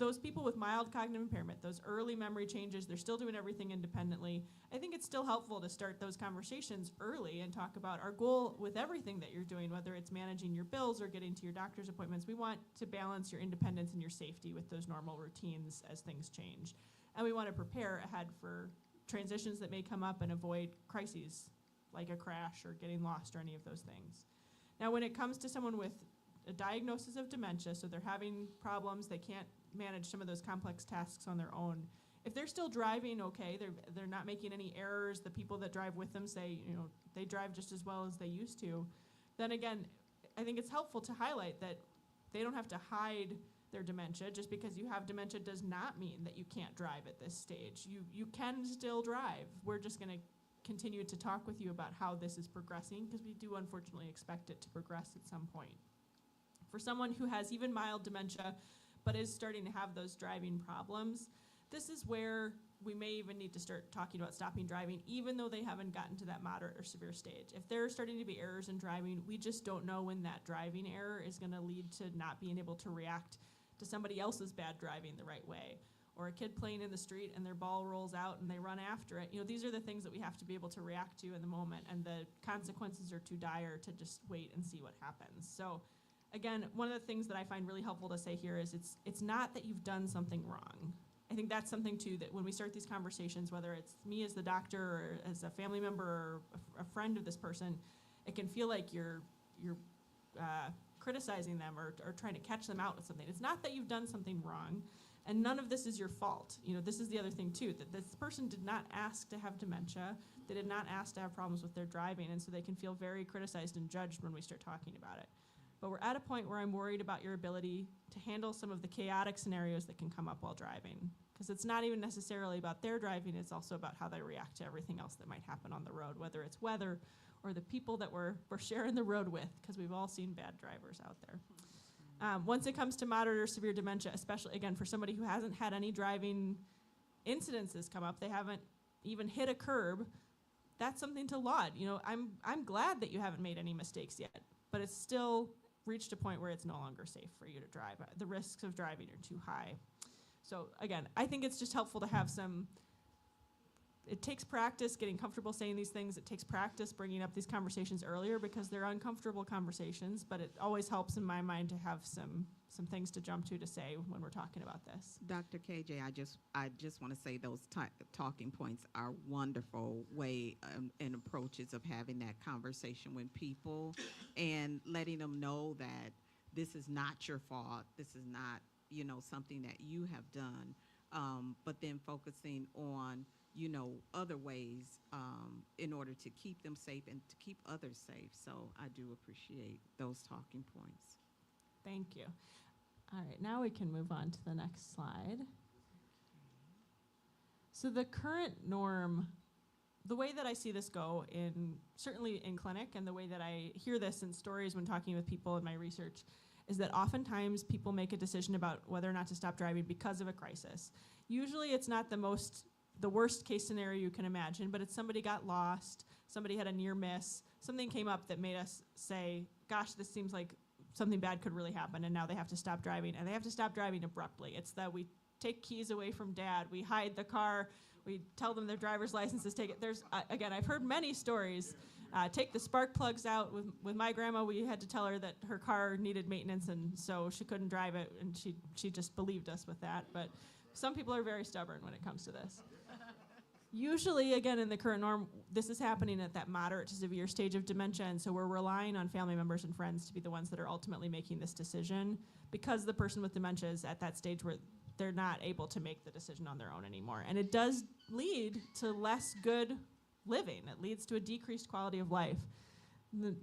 those people with mild cognitive impairment, those early memory changes, they're still doing everything independently. I think it's still helpful to start those conversations early and talk about our goal with everything that you're doing, whether it's managing your bills or getting to your doctor's appointments. We want to balance your independence and your safety with those normal routines as things change. And we want to prepare ahead for transitions that may come up and avoid crises like a crash or getting lost or any of those things. Now, when it comes to someone with a diagnosis of dementia, so they're having problems, they can't manage some of those complex tasks on their own. If they're still driving okay, they're not making any errors, the people that drive with them say, they drive just as well as they used to, then again, I think it's helpful to highlight that they don't have to hide their dementia. Just because you have dementia does not mean that you can't drive at this stage. You can still drive. We're just going to continue to talk with you about how this is progressing, because we do unfortunately expect it to progress at some point. For someone who has even mild dementia but is starting to have those driving problems, this is where we may even need to start talking about stopping driving, even though they haven't gotten to that moderate or severe stage. If there are starting to be errors in driving, we just don't know when that driving error is going to lead to not being able to react to somebody else's bad driving the right way, or a kid playing in the street and their ball rolls out and they run after it. These are the things that we have to be able to react to in the moment, and the consequences are too dire to just wait and see what happens. So again, one of the things that I find really helpful to say here is it's not that you've done something wrong. I think that's something too, that when we start these conversations, whether it's me as the doctor or as a family member or a friend of this person, it can feel like you're criticizing them or trying to catch them out with something. It's not that you've done something wrong, and none of this is your fault. This is the other thing too, that this person did not ask to have dementia. They did not ask to have problems with their driving, and so they can feel very criticized and judged when we start talking about it. But we're at a point where I'm worried about your ability to handle some of the chaotic scenarios that can come up while driving. Because it's not even necessarily about their driving, it's also about how they react to everything else that might happen on the road, whether it's weather or the people that we're sharing the road with, because we've all seen bad drivers out there. Once it comes to moderate or severe dementia, especially, again, for somebody who hasn't had any driving incidences come up, they haven't even hit a curb, that's something to laud. I'm glad that you haven't made any mistakes yet, but it's still reached a point where it's no longer safe for you to drive. The risks of driving are too high. So again, I think it's just helpful to have it takes practice getting comfortable saying these things. It takes practice bringing up these conversations earlier, because they're uncomfortable conversations, but it always helps in my mind to have some things to jump to say when we're talking about this. Dr. KJ, I just want to say those talking points are wonderful way and approaches of having that conversation with people and letting them know that this is not your fault. This is not, something that you have done, but then focusing on, other ways in order to keep them safe and to keep others safe. So I do appreciate those talking points. Thank you. All right, now we can move on to the next slide. So the current norm, the way that I see this go certainly in clinic, and the way that I hear this in stories when talking with people in my research, is that oftentimes people make a decision about whether or not to stop driving because of a crisis. Usually it's not the worst case scenario you can imagine, but it's somebody got lost, somebody had a near miss, something came up that made us say, gosh, this seems like something bad could really happen, and now they have to stop driving, and they have to stop driving abruptly. It's that we take keys away from dad, we hide the car, we tell them their driver's licenses, take it. Again, I've heard many stories. Take the spark plugs out. With my grandma, we had to tell her that her car needed maintenance, and so she couldn't drive it, and she just believed us with that. But some people are very stubborn when it comes to this. Usually, again, in the current norm, this is happening at that moderate to severe stage of dementia, and so we're relying on family members and friends to be the ones that are ultimately making this decision, because the person with dementia is at that stage where they're not able to make the decision on their own anymore. And it does lead to less good living. It leads to a decreased quality of life. The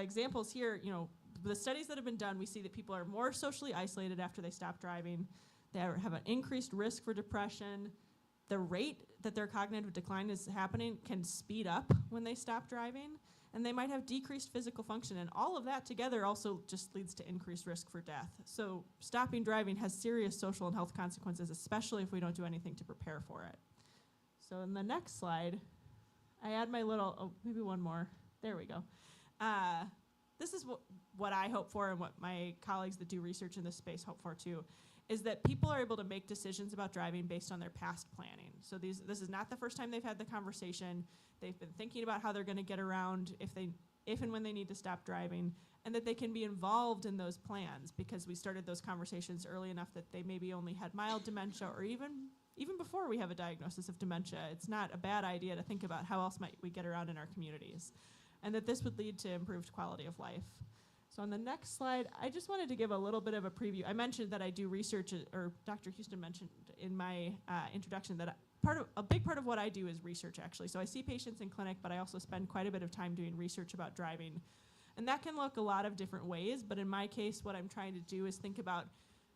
examples here, the studies that have been done, we see that people are more socially isolated after they stop driving. They have an increased risk for depression. The rate that their cognitive decline is happening can speed up when they stop driving, and they might have decreased physical function, and all of that together also just leads to increased risk for death. So stopping driving has serious social and health consequences, especially if we don't do anything to prepare for it. So in the next slide, I add my maybe one more. There we go. This is what I hope for, and what my colleagues that do research in this space hope for too, is that people are able to make decisions about driving based on their past planning. So this is not the first time they've had the conversation. They've been thinking about how they're going to get around if and when they need to stop driving, and that they can be involved in those plans because we started those conversations early enough that they maybe only had mild dementia, or even before we have a diagnosis of dementia. It's not a bad idea to think about how else might we get around in our communities, and that this would lead to improved quality of life. So on the next slide, I just wanted to give a little bit of a preview. I mentioned that I do research, or Dr. Houston mentioned in my introduction that a big part of what I do is research, actually. So I see patients in clinic, but I also spend quite a bit of time doing research about driving. And that can look a lot of different ways, but in my case, what I'm trying to do is think about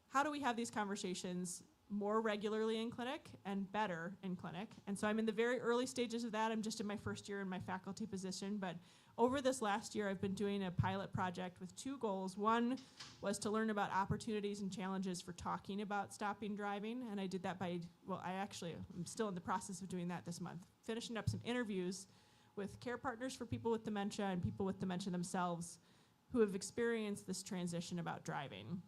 how do we have these conversations more regularly in clinic and better in clinic. And so I'm in the very early stages of that. I'm just in my first year in my faculty position, but over this last year, I've been doing a pilot project with two goals. One was to learn about opportunities and challenges for talking about stopping driving, and I did that I'm still in the process of doing that this month, finishing up some interviews with care partners for people with dementia and people with dementia themselves who have experienced this transition about driving.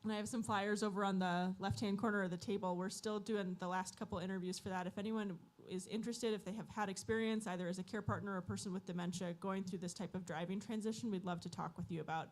And I have some flyers over on the left-hand corner of the table. We're still doing the last couple interviews for that. If anyone is interested, if they have had experience either as a care partner or a person with dementia going through this type of driving transition, we'd love to talk with you about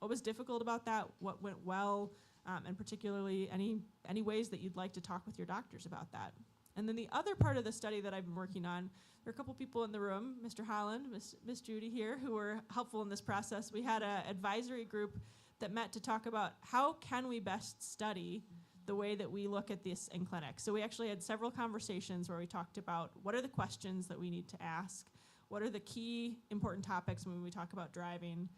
what was difficult about that, what went well, and particularly any ways that you'd like to talk with your doctors about that. And then the other part of the study that I've been working on, there are a couple people in the room, Mr. Holland, Miss Judy here, who were helpful in this process. We had an advisory group that met to talk about how can we best study the way that we look at this in clinic. So we actually had several conversations where we talked about what are the questions that we need to ask, what are the key important topics when we talk about driving,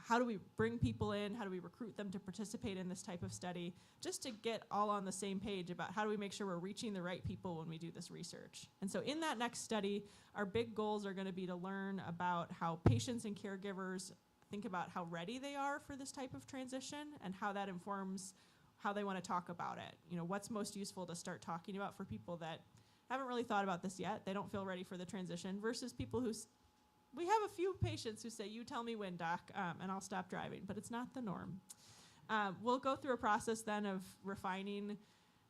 how do we bring people in, how do we recruit them to participate in this type of study, just to get all on the same page about how do we make sure we're reaching the right people when we do this research. And so in that next study, our big goals are going to be to learn about how patients and caregivers think about how ready they are for this type of transition and how that informs how they want to talk about it. You know, what's most useful to start talking about for people that haven't really thought about this yet, they don't feel ready for the transition, versus people we have a few patients who say, you tell me when, doc, and I'll stop driving, but it's not the norm. We'll go through a process then of refining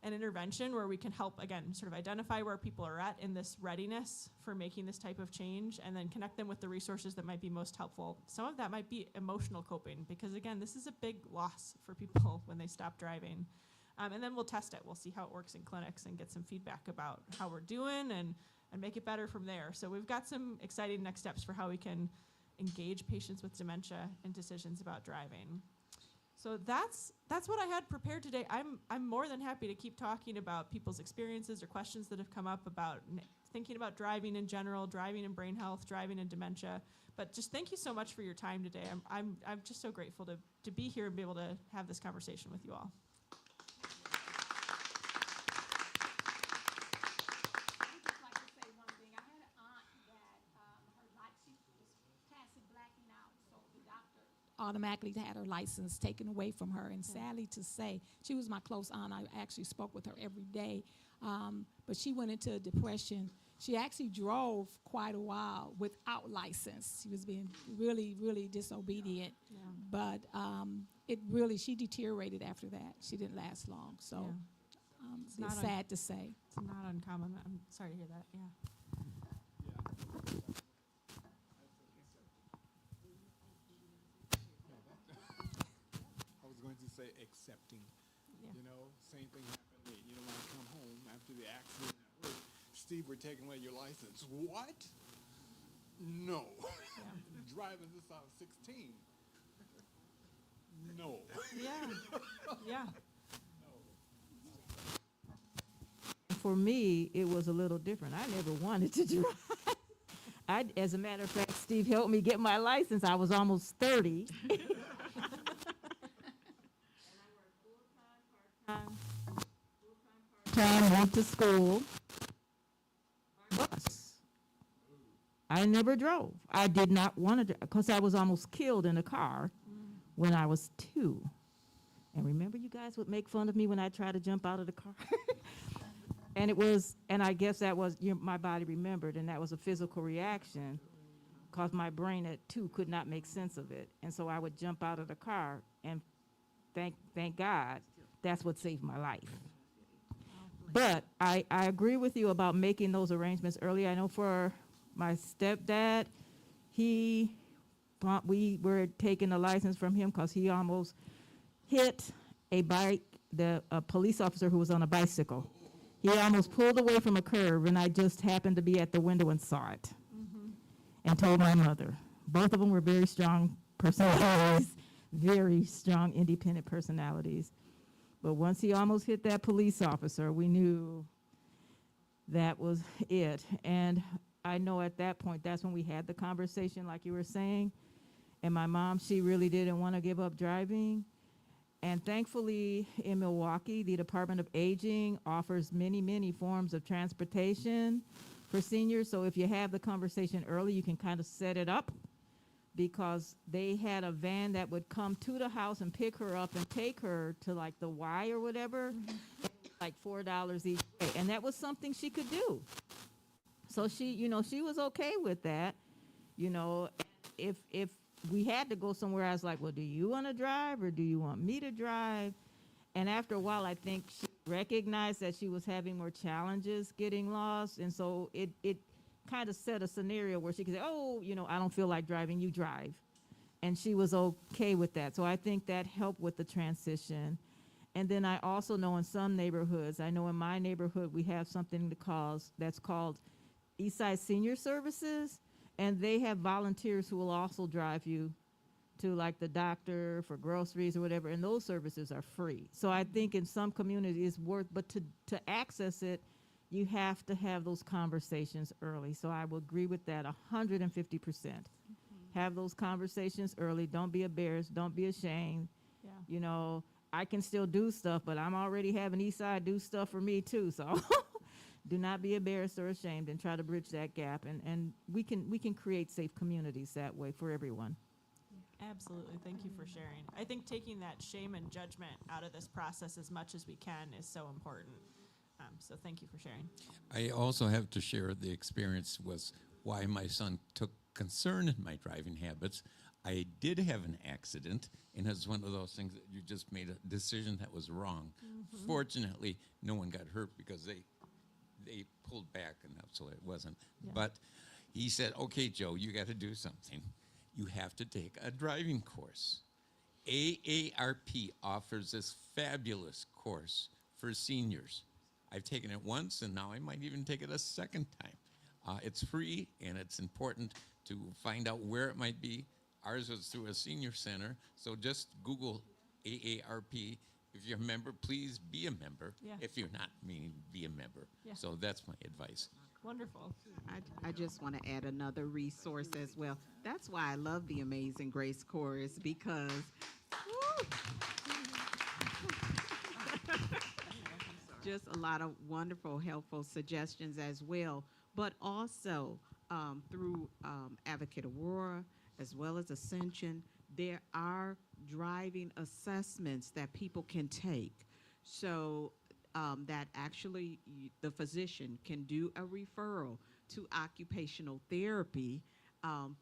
an intervention where we can help, again, sort of identify where people are at in this readiness for making this type of change, and then connect them with the resources that might be most helpful. Some of that might be emotional coping, because again, this is a big loss for people when they stop driving. And then we'll test it. We'll see how it works in clinics and get some feedback about how we're doing and make it better from there. So we've got some exciting next steps for how we can engage patients with dementia in decisions about driving. So that's what I had prepared today. I'm more than happy to keep talking about people's experiences or questions that have come up about thinking about driving in general, driving and brain health, driving and dementia. But just thank you so much for your time today. I'm just so grateful to be here and be able to have this conversation with you all. Automatically had her license taken away from her, and sadly to say, she was my close aunt. I actually spoke with her every day, but she went into a depression. She actually drove quite a while without license. She was being really, really disobedient, but she deteriorated after that. She didn't last long, so it's sad to say. It's not uncommon. I'm sorry to hear that, Say accepting. You know, same thing happened to me. You know, when I come home after the accident at work, Steve, we're taking away your license. What? No. Driving this out of 16. No. Yeah. For me, it was a little different. I never wanted to drive. As a matter of fact, Steve helped me get my license. I was almost 30. Went to school. Bus. I never drove. I did not want to, because I was almost killed in a car when I was 2. And remember, you guys would make fun of me when I tried to jump out of the car. And I guess that was my body remembered, and that was a physical reaction, because my brain at 2 could not make sense of it. And so I would jump out of the car, and thank God, that's what saved my life. But I agree with you about making those arrangements early. I know for my stepdad, we were taking a license from him because he almost hit a police officer who was on a bicycle. He almost pulled away from a curb, and I just happened to be at the window and saw it and told my mother. Both of them were very strong personalities, very strong independent personalities. But once he almost hit that police officer, we knew that was it. And I know at that point, that's when we had the conversation, like you were saying. And my mom, she really didn't want to give up driving. And thankfully, in Milwaukee, the Department of Aging offers many, many forms of transportation for seniors. So if you have the conversation early, you can kind of set it up, because they had a van that would come to the house and pick her up and take her to like the Y or whatever, like $4 each way. And that was something she could do. So she was okay with that. If we had to go somewhere, I was like, well, do you want to drive or do you want me to drive? And after a while, I think she recognized that she was having more challenges getting lost. And so it kind of set a scenario where she could say, oh, I don't feel like driving, you drive. And she was okay with that. So I think that helped with the transition. And then I also know in some neighborhoods, I know in my neighborhood, we have something that's called Eastside Senior Services. And they have volunteers who will also drive you to like the doctor for groceries or whatever. And those services are free. So I think in some communities but to access it, you have to have those conversations early. So I will agree with that 150%. Have those conversations early. Don't be embarrassed. Don't be ashamed. Yeah. I can still do stuff, but I'm already having Eastside do stuff for me too. So do not be embarrassed or ashamed, and try to bridge that gap. And we can create safe communities that way for everyone. Absolutely. Thank you for sharing. I think taking that shame and judgment out of this process as much as we can is so important. So thank you for sharing. I also have to share the experience was why my son took concern in my driving habits. I did have an accident, and it's one of those things that you just made a decision that was wrong. Mm-hmm. Fortunately, no one got hurt because they pulled back enough so it wasn't. Yeah. But he said, okay, Joe, you got to do something. You have to take a driving course. AARP offers this fabulous course for seniors. I've taken it once, and now I might even take it a second time. It's free, and it's important to find out where it might be. Ours was through a senior center, so just Google AARP. If you're a member, please be a member. Yeah. If you're not, meaning be a member. Yeah. So that's my advice. Wonderful. I just want to add another resource as well. That's why I love the Amazing Grace Chorus, because just a lot of wonderful, helpful suggestions as well. But also through Advocate Aurora, as well as Ascension, there are driving assessments that people can take. So that actually the physician can do a referral to occupational therapy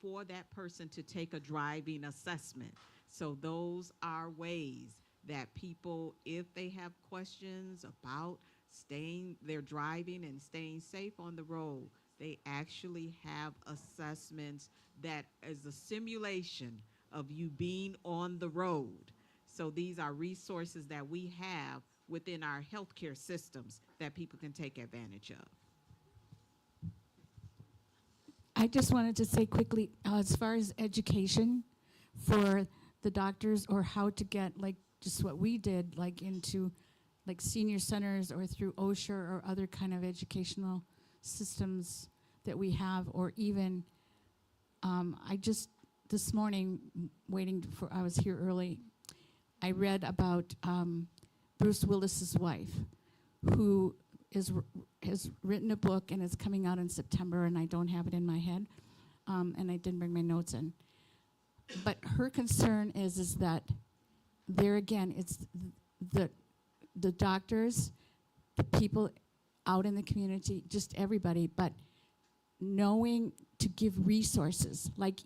for that person to take a driving assessment. So those are ways that people, if they have questions about their driving and staying safe on the road, they actually have assessments that is a simulation of you being on the road. So these are resources that we have within our healthcare systems that people can take advantage of. I just wanted to say quickly, as far as education for the doctors, or how to get, like, just what we did, like, into, like, senior centers or through OSHA or other kind of educational systems that we have, or even, I just, this morning, I was here early, I read about Bruce Willis's wife, who has written a book, and it's coming out in September, and I don't have it in my head, and I didn't bring my notes in. But her concern is that there again, it's the doctors, the people out in the community, just everybody, but knowing to give resources. Like,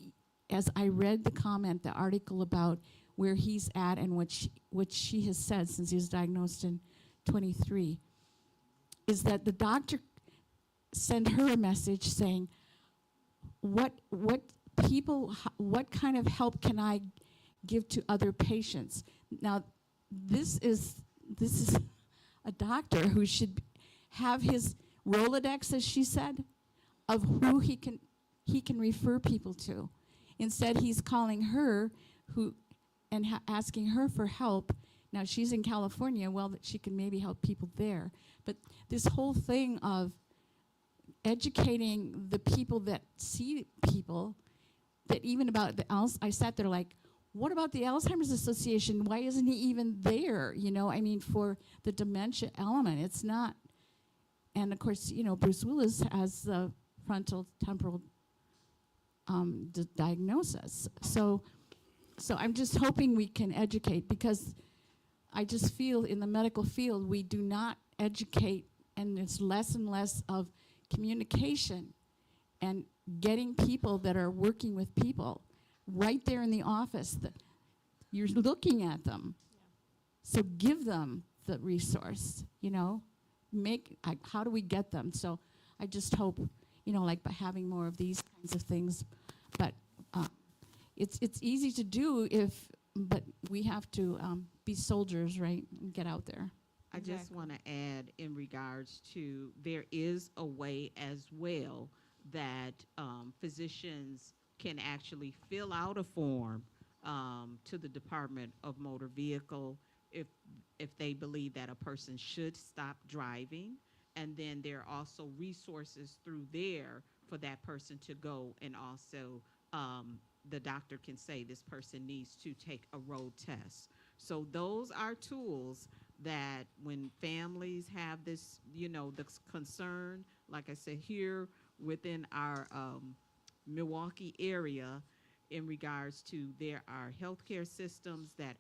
as I read the article about where he's at and what she has said since he was diagnosed in 23, is that the doctor sent her a message saying, what kind of help can I give to other patients? Now, this is a doctor who should have his Rolodex, as she said, of who he can refer people to. Instead, he's calling her and asking her for help. Now, she's in California, well, that she can maybe help people there. But this whole thing of educating the people that see people, that even about I sat there like, what about the Alzheimer's Association? Why isn't he even there? You know, I mean, for the dementia element, it's not. And of course, you know, Bruce Willis has the frontal temporal diagnosis. So I'm just hoping we can educate, because I just feel in the medical field we do not educate, and it's less and less of communication and getting people that are working with people right there in the office that you're looking at them. So give them the resource, you know, how do we get them? So I just hope, you know, like by having more of these kinds of things, but it's easy to do but we have to be soldiers, right, and get out there. I just want to add in regards to, there is a way as well that physicians can actually fill out a form to the Department of Motor Vehicle if they believe that a person should stop driving. And then there are also resources through there for that person to go, and also the doctor can say this person needs to take a road test. So those are tools that when families have this, you know, this concern, like I said, here within our Milwaukee area, in regards to, there are healthcare systems that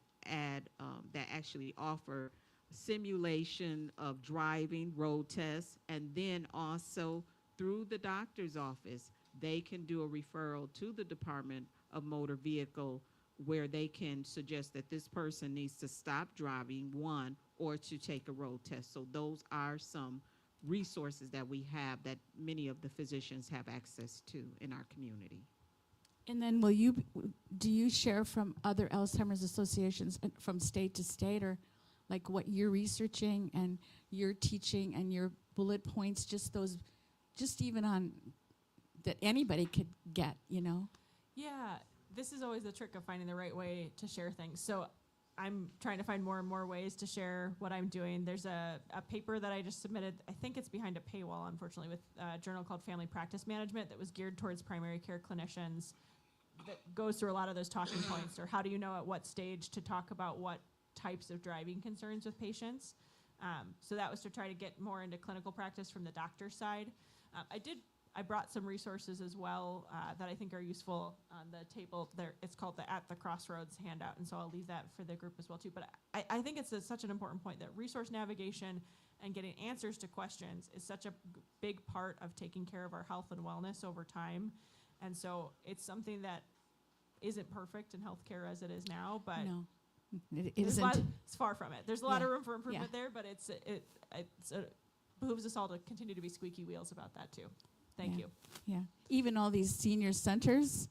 actually offer simulation of driving, road tests, and then also through the doctor's office, they can do a referral to the Department of Motor Vehicle, where they can suggest that this person needs to stop driving, one, or to take a road test. So those are some resources that we have that many of the physicians have access to in our community. And then do you share from other Alzheimer's associations from state to state, or like what you're researching and you're teaching and your bullet points, just even on that anybody could get, you know? Yeah, this is always the trick of finding the right way to share things. So I'm trying to find more and more ways to share what I'm doing. There's a paper that I just submitted. I think it's behind a paywall, unfortunately, with a journal called Family Practice Management that was geared towards primary care clinicians, that goes through a lot of those talking points, or how do you know at what stage to talk about what types of driving concerns with patients. So that was to try to get more into clinical practice from the doctor's side. I brought some resources as well that I think are useful on the table there. It's called the At the Crossroads handout, and so I'll leave that for the group as well too. But I think it's such an important point that resource navigation and getting answers to questions is such a big part of taking care of our health and wellness over time. And so it's something that isn't perfect in healthcare as it is now, but No, it isn't. It's far from it. There's a lot of room for improvement there, but it behooves us all to continue to be squeaky wheels about that too. Thank you. Yeah, even all these senior centers,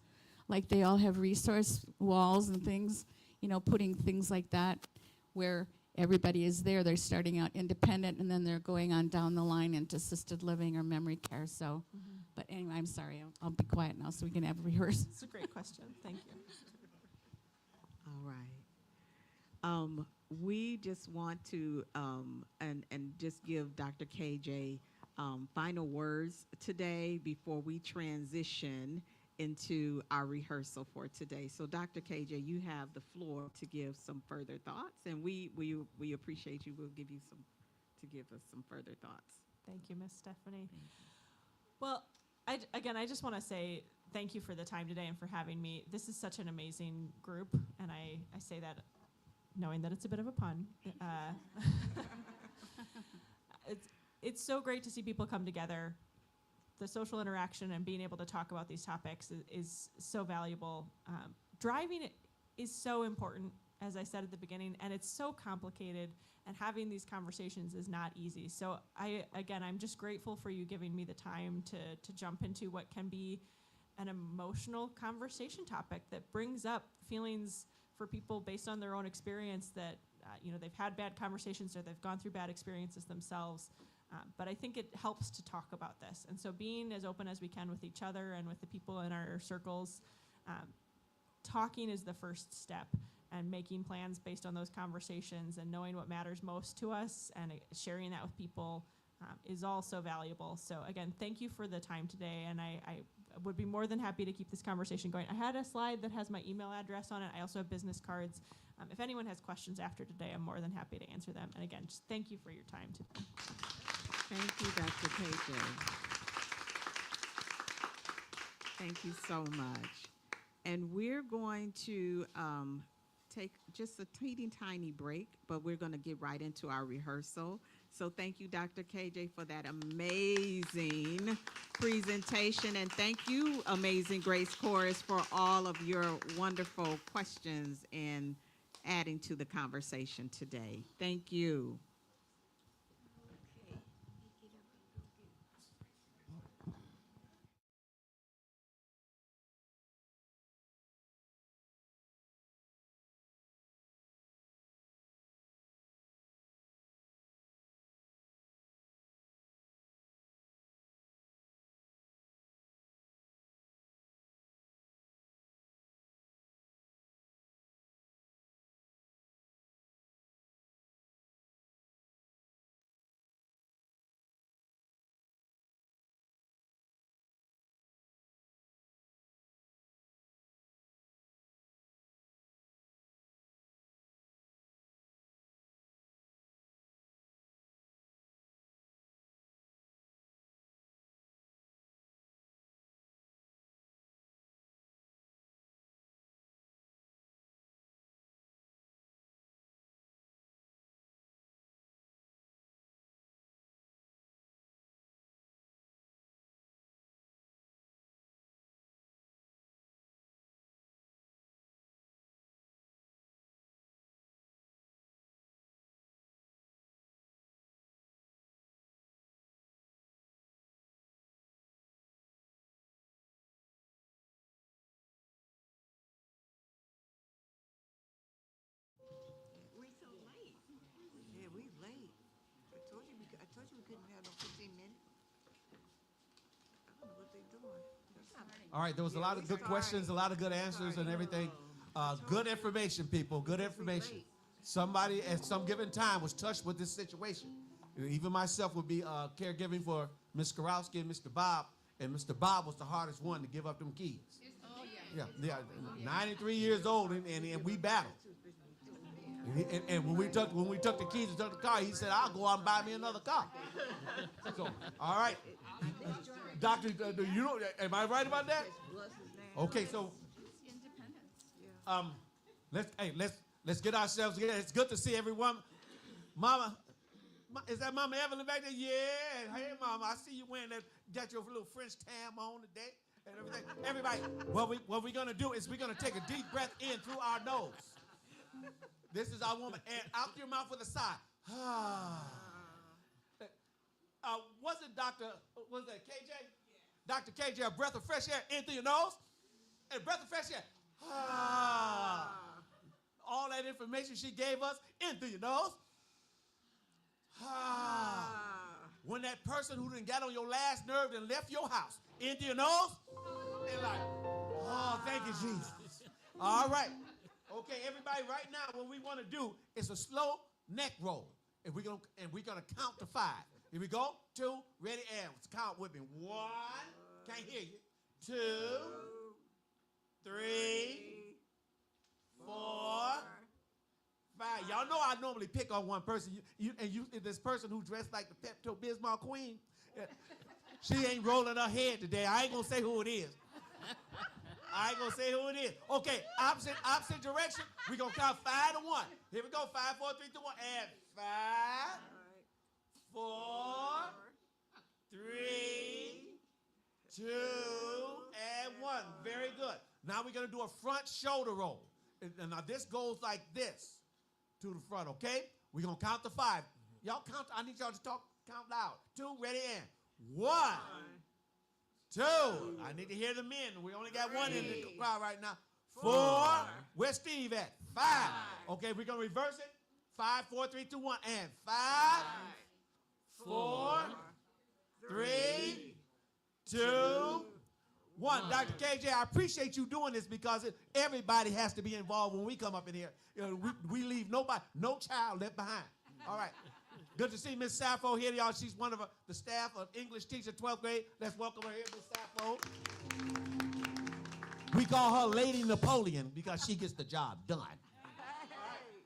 like they all have resource walls and things, you know, putting things like that where everybody is there. They're starting out independent, and then they're going on down the line into assisted living or memory care. So, but anyway, I'm sorry. I'll be quiet now so we can have a rehearsal. It's a great question. Thank you. All right. We just want to and just give Dr. KJ final words today before we transition into our rehearsal for today. So Dr. KJ, you have the floor to give some further thoughts, and we appreciate you. We'll give you to give us some further thoughts. Thank you, Ms. Stephanie. Well, I just want to say thank you for the time today and for having me. This is such an amazing group, and I say that knowing that it's a bit of a pun. It's so great to see people come together. The social interaction and being able to talk about these topics is so valuable. Driving is so important, as I said at the beginning, and it's so complicated, and having these conversations is not easy. So I'm just grateful for you giving me the time to jump into what can be an emotional conversation topic that brings up feelings for people based on their own experience that, they've had bad conversations or they've gone through bad experiences themselves. But I think it helps to talk about this. And so being as open as we can with each other and with the people in our circles, talking is the first step, and making plans based on those conversations and knowing what matters most to us and sharing that with people is also valuable. So again, thank you for the time today, and I would be more than happy to keep this conversation going. I had a slide that has my email address on it. I also have business cards. If anyone has questions after today, I'm more than happy to answer them. And again, just thank you for your time today. Thank you, Dr. KJ. Thank you so much. And we're going to take just a teeny tiny break, but we're going to get right into our rehearsal. So thank you, Dr. KJ, for that amazing presentation. And thank you, Amazing Grace Chorus, for all of your wonderful questions and adding to the conversation today. Thank you. Yeah, we late. I told you we couldn't have no 15 minutes. I don't know what they doing. All right, there was a lot of good questions, a lot of good answers and everything. Good information, people, good information. Somebody at some given time was touched with this situation. Even myself would be caregiving for Ms. Karowski and Mr. Bob, and Mr. Bob was the hardest one to give up them keys. Yeah, 93 years old, and we battled. And when we took the keys and took the car, he said, "I'll go out and buy me another car." So, all right, Doctor, do you know? Am I right about that? Okay, so let's get ourselves together. It's good to see everyone. Mama, is that Mama Evelyn back there? Yeah. Hey, Mama, I see you wearing that. Got your little French tam on today and everything. Everybody, what we're gonna do is we're gonna take a deep breath in through our nose. This is our woman, and out your mouth with a sigh. Wasn't was that KJ? Yeah. Dr. KJ, a breath of fresh air in through your nose, and a breath of fresh air. All that information she gave us in through your nose. When that person who didn't get on your last nerve and left your house in through your nose, and like, oh, thank you, Jesus. All right. Okay, everybody, right now, what we want to do is a slow neck roll. And we're gonna count to 5. Here we go. 2, ready, and let's count with me. 1, can't hear you. 2, 3, 4, 5. Y'all know I normally pick on one person. This person who dressed like the Pepto-Bismol queen, she ain't rolling her head today. I ain't gonna say who it is. Okay, opposite direction. We're going to count 5 to 1. Here we go. 5, 4, 3, 2, 1. And 5, 4, 3, 2, and 1. Very good. Now we're going to do a front shoulder roll. And now this goes like this to the front, okay? We're going to count to 5. Y'all count. I need y'all to count loud. 2, ready, and 1, 2. I need to hear the men. We only got 1 in the crowd right now. 4. Where's Steve at? 5. Okay, we're going to reverse it. 5, 4, 3, 2, 1, and 5, 4, 3, 2, 1. Dr. KJ, I appreciate you doing this because everybody has to be involved when we come up in here. You know, we leave no child left behind. All right. Good to see Miss Sappho here, y'all. She's one of the staff of English teacher, 12th grade. Let's welcome her here, Miss Sappho. We call her Lady Napoleon because she gets the job done.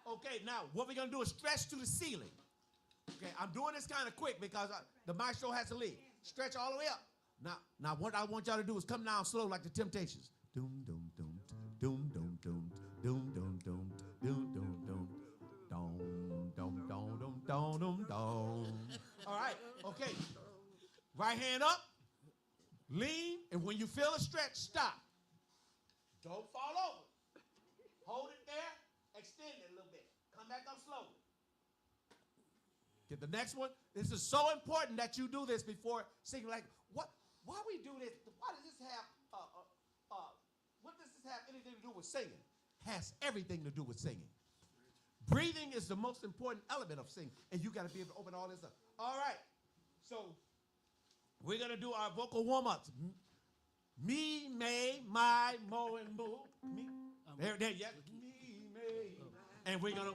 Okay, now what we're going to do is stretch to the ceiling. Okay, I'm doing this kind of quick because the maestro has to leave. Stretch all the way up. Now, what I want y'all to do is come down slow like the Temptations. Doom, doom, doom, doom, doom, doom, doom, doom, doom, doom, doom, doom, doom, doom, doom, doom, doom, doom. All right, okay. Right hand up, lean, and when you feel a stretch, stop. Don't fall over. Hold it there, extend it a little bit. Come back up slowly. Get the next one. This is so important that you do this before singing. Like, why we do this? Why does this have, what does this have anything to do with singing? Has everything to do with singing. Breathing is the most important element of singing, and you got to be able to open all this up. All right, so we're going to do our vocal warm-ups. Me, may, my, mo, and moo. Me, there, yeah. Me, may, and we're gonna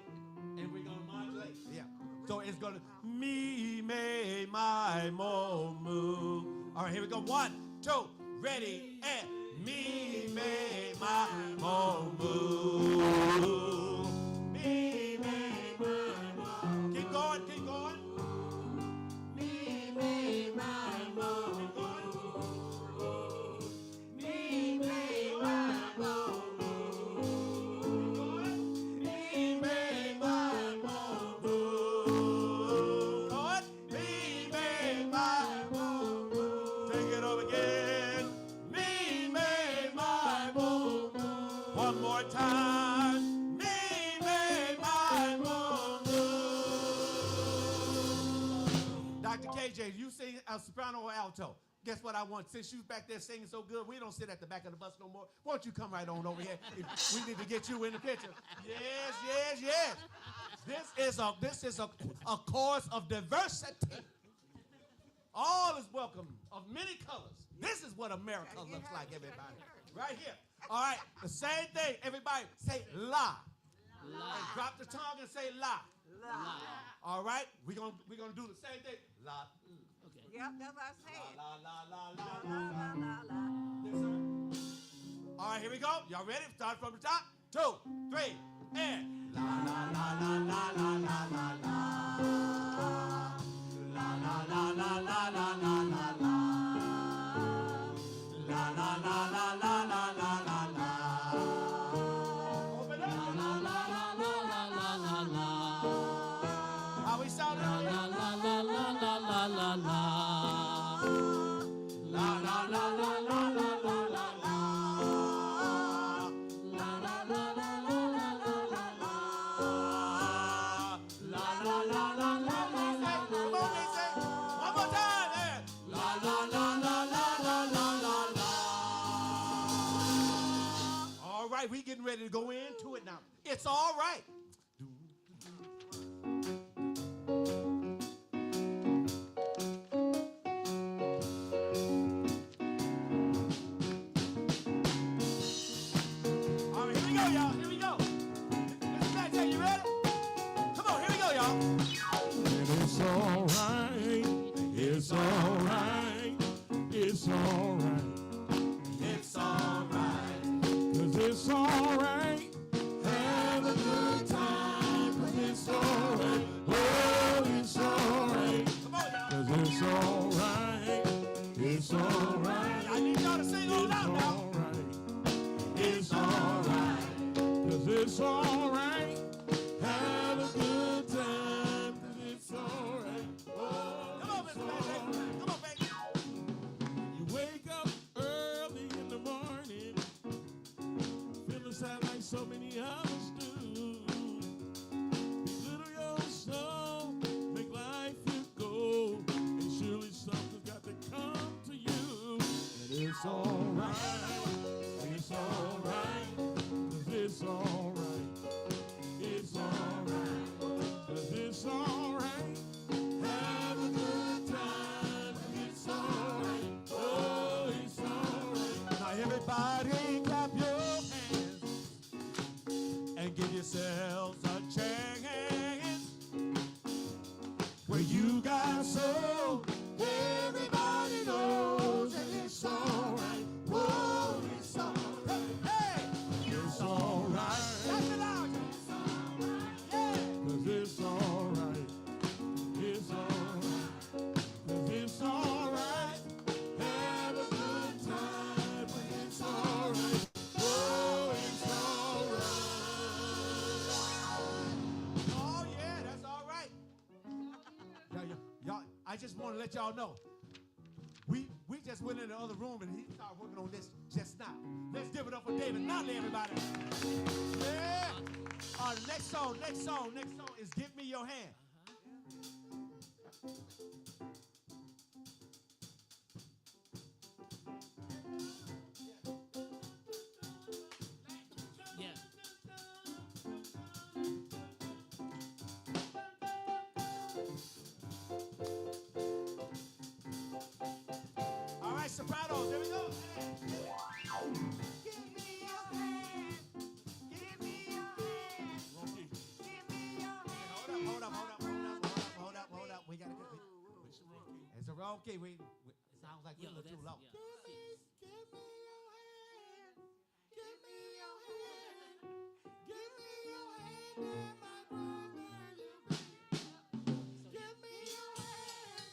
modulate. Yeah. So it's gonna me, may, my, mo, moo. All right, here we go. 1, 2, ready, and me, may, my, mo, moo. Me, may, my, mo. Keep going, keep going. Me, may, my, mo. Keep going. Me, may, my, mo. Keep going. Me, may, my, mo. Lord, me, may, my, mo. Take it over again. Me, may, my, mo. One more time. Me, may, my, mo. Dr. KJ, you sing a soprano or alto? Guess what I want? Since you back there singing so good, we don't sit at the back of the bus no more. Won't you come right on over here? We need to get you in the picture. Yes, yes, yes. This is a course of diversity. All is welcome, of many colors. This is what America looks like, everybody. Right here. All right, the same thing. Everybody say la. La. And drop the tongue and say la. La. All right, we're gonna do the same thing. La. Okay. Yep, that's what I said. La la la la La, la la, la, la. Yes, sir. All right, here we go. Y'all ready? Start from the top. 2, 3, and la la la la la la la la la. La la la la la la la la la. La la la la la la la la la. Open up. La la la la la la la la. How we sound? La la la la la la la la la. La la la la la la la la la. La la la la la la la la la. La la la la la la la la. Come on, Lisa. One more time. There. La la la la la la la la la. All right, we getting ready to go into it now. It's all right. All right, here we go, y'all. Here we go. Mr. Blackjack, you ready? Come on, here we go, y'all. And it's all right. It's all right. It's all right. It's all right. 'Cause it's all right. Have a good time. 'Cause it's all right. Oh, it's all right. Come on, y'all. 'Cause it's all right. It's all right. I need y'all to sing all It's out now. all right. It's all right. 'Cause it's all right. Have a good time. 'Cause it's all right. Oh, Come on, Mr. Blackjack. Come on, baby. you wake up early in the morning, feeling sad like so many it's alright. It's alright. 'Cause it's alright. It's alright. 'Cause it's alright. Have a good time. It's alright. Oh, it's alright. Now everybody clap your hands and give yourselves a chance. Where you got soul, everybody knows that it's alright. Whoa, it's alright. Hey, It's alright. clap it out. Yeah. 'Cause it's alright. It's alright. 'Cause it's alright. Have a good time. It's alright. Oh, it's alright. Oh yeah, that's all right. Y'all, I just want to let y'all know. We just went in the other room and he started working on this just now. Let's give it up for David Nutley, everybody. Yeah. The next song is "Give Me Your Hand." Yeah. All right, sopranos, here we go. Give me your hand. Give me your hand. Rocky. Give me your hand. Hold up. We gotta get. It's a wrong key. It sounds like we're a little too low. Give me your hand. Give me your hand. Give me your hand and my brother you be. Give me your hand.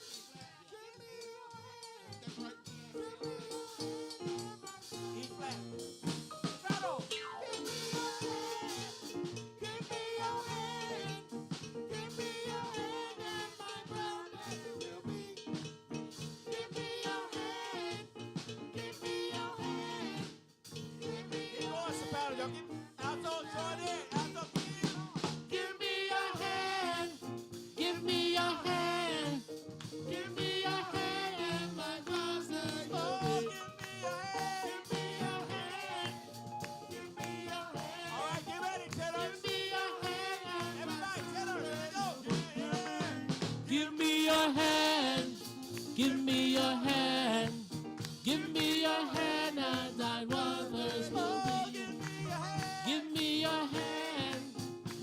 Give me your hand. That's right. Give me your hand and my brother. E flat. Soprano. Give me your hand. Give me your hand. Give me your hand and my brother you be. Give me your hand. Give me your hand. Give me Keep your going, soprano. Y'all keep. Alto, join in. Alto, keep. Give me your hand. Give me your hand. Give me your hand and my brother Oh, you give be. me your hand. Give me your hand. Give me your hand. All right, get ready, tenors. Give me your hand and my Everybody, tenors, here we go. Give me your hand. Give me your hand. Give me your hand as thy brothers will Oh, be. give me your hand. Give me your hand.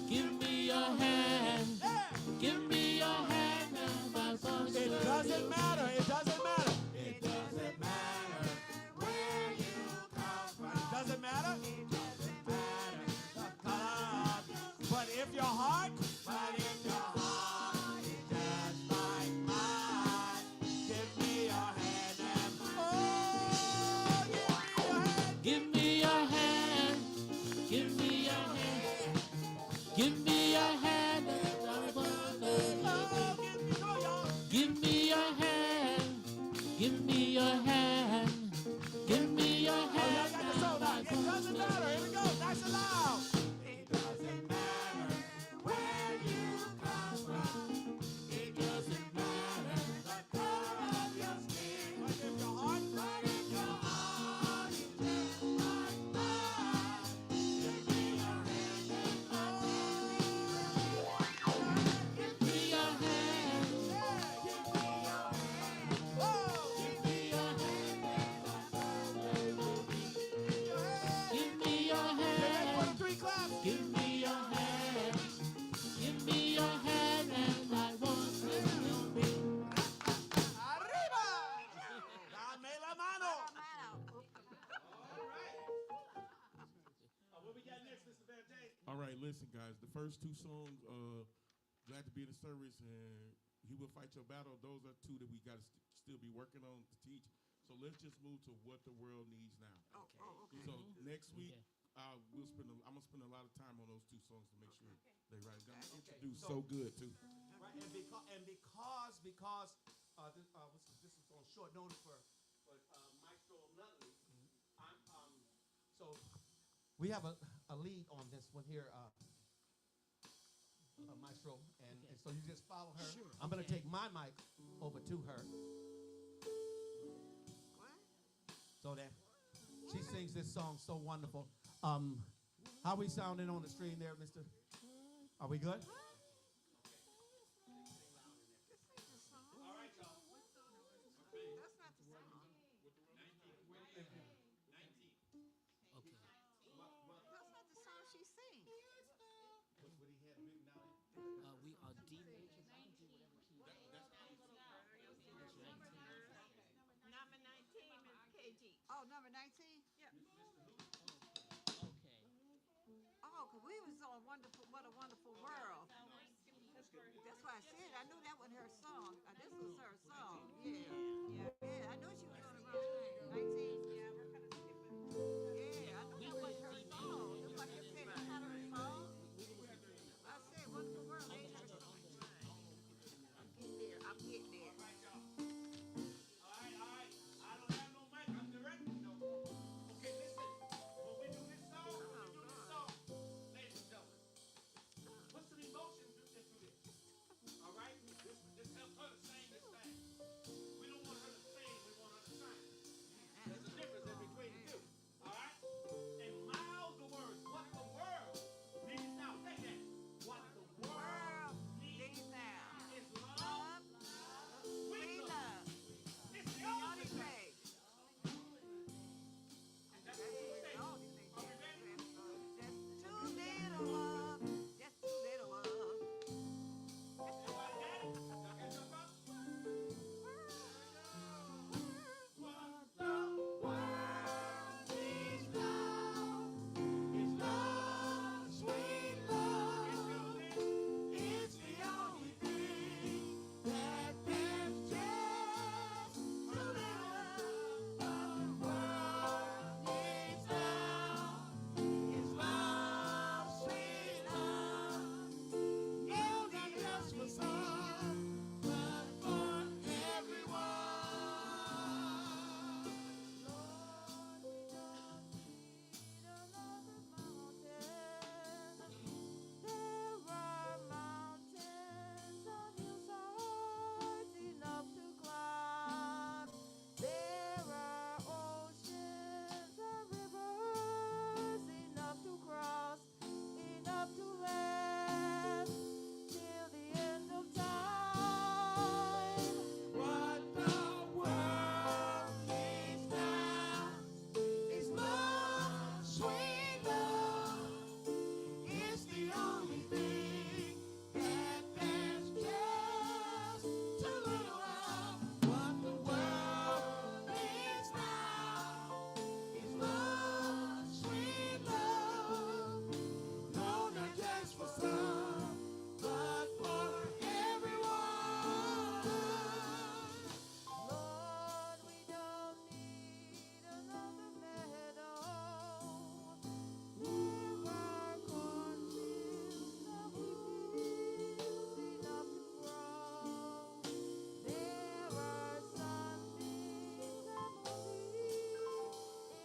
Give me your hand. Yeah. Give me your hand and my brothers It will doesn't matter. It doesn't matter. It doesn't matter where you come from. It doesn't matter. It doesn't matter The color. But if your heart, but if your heart is just like mine, give me your hand and oh, give me your hand. Give me your hand. Give me your hand. Give me your hand and my brothers will Oh, be. give me your y'all. Give me your hand. Give me your hand. Give me your Oh, y'all hand. got the soul now. It doesn't matter. Here we go. Nice and loud. It doesn't matter where you come from. It doesn't matter the color of your skin. But if your heart, But if your heart is just like mine, give me your hand and my Give me your hand. Give me your hand. oh, Give me your hand and my brother will be. your hand. Give me your Get ready for hand. the 3 claps. Give me your hand. Give me your hand and I want to be. Arriba. Dame la mano. What we got next, Mr. Van Jay? All right, listen, guys. The first 2 songs, Glad to Be in the Service and He Will Fight Your Battle, those are 2 that we got to still be working on to teach. So let's just move to what the world needs now. Okay. So next week, Okay. I'm gonna spend a lot of time on those 2 songs to make sure they right. I'm gonna Okay, introduce so- so good too. Right, and because this is on short notice for Maestro Nutley. So we have a lead on this one here, Maestro, and so you just follow her. Sure, I'm gonna okay. take my mic over to her. What? So So that she sings this song so wonderful. How we sounding on the screen there, Mister? Are we good? All right, y'all. That's not the song. Okay. That's not the song she sings. We are D major. I can do whatever key. Number 19, Ms. KG. Oh, number 19? Yep. Okay. Oh, because we was on Wonderful, What a Wonderful World. That's why I said, I knew that wasn't her song. This was her song. Yeah. Yeah, I knew she was on the wrong thing. 19? Yeah, we're kind of skipping. Yeah, I knew that wasn't her song. Just like you said, it's not her song. I said, Wonderful World ain't her song. I'm getting there. I'm getting there. All right. I don't have no mic. I'm directing though. Okay, listen. When we do this song, ladies and gentlemen, put some emotion into this. All right? This helps her to sing this thing. We don't want her to sing. We want her to sing. There's a difference in between the two. All right? And mouth the words. What the world needs now. Say that. What the world needs now is love. Sweet love. It's the The only only thing. thing. That's what you say. The only thing. Are we ready? Just too little love. Just too little love. Everybody got it? Y'all got your phone? What the world needs now is love, sweet love. It's the only thing that can just a little of the world needs now is love, sweet love. Not just for some, but for everyone. Lord, we don't need another mountain. There are mountains on hillsides enough to climb. There are oceans and rivers enough to cross, enough to last till the end of time. What the world needs now is love, sweet love. It's the only thing that there's just too little of. What the world needs now is love, sweet love. No, not just for some, but for everyone. Lord, we don't need another meadow. There are cornfields and wheat fields enough to grow. There are sunbeams and moonbeams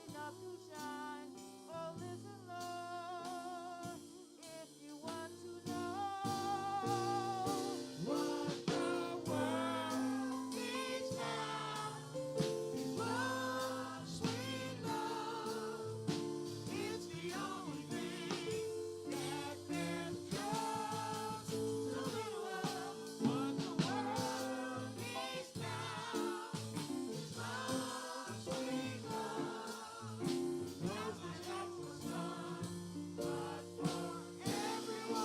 enough to shine. Oh, listen, Lord, if you want to know What the world needs now is love, sweet love. It's the only thing that there's just too little of. What the world needs now is love, sweet love. Not just for some, but for everyone.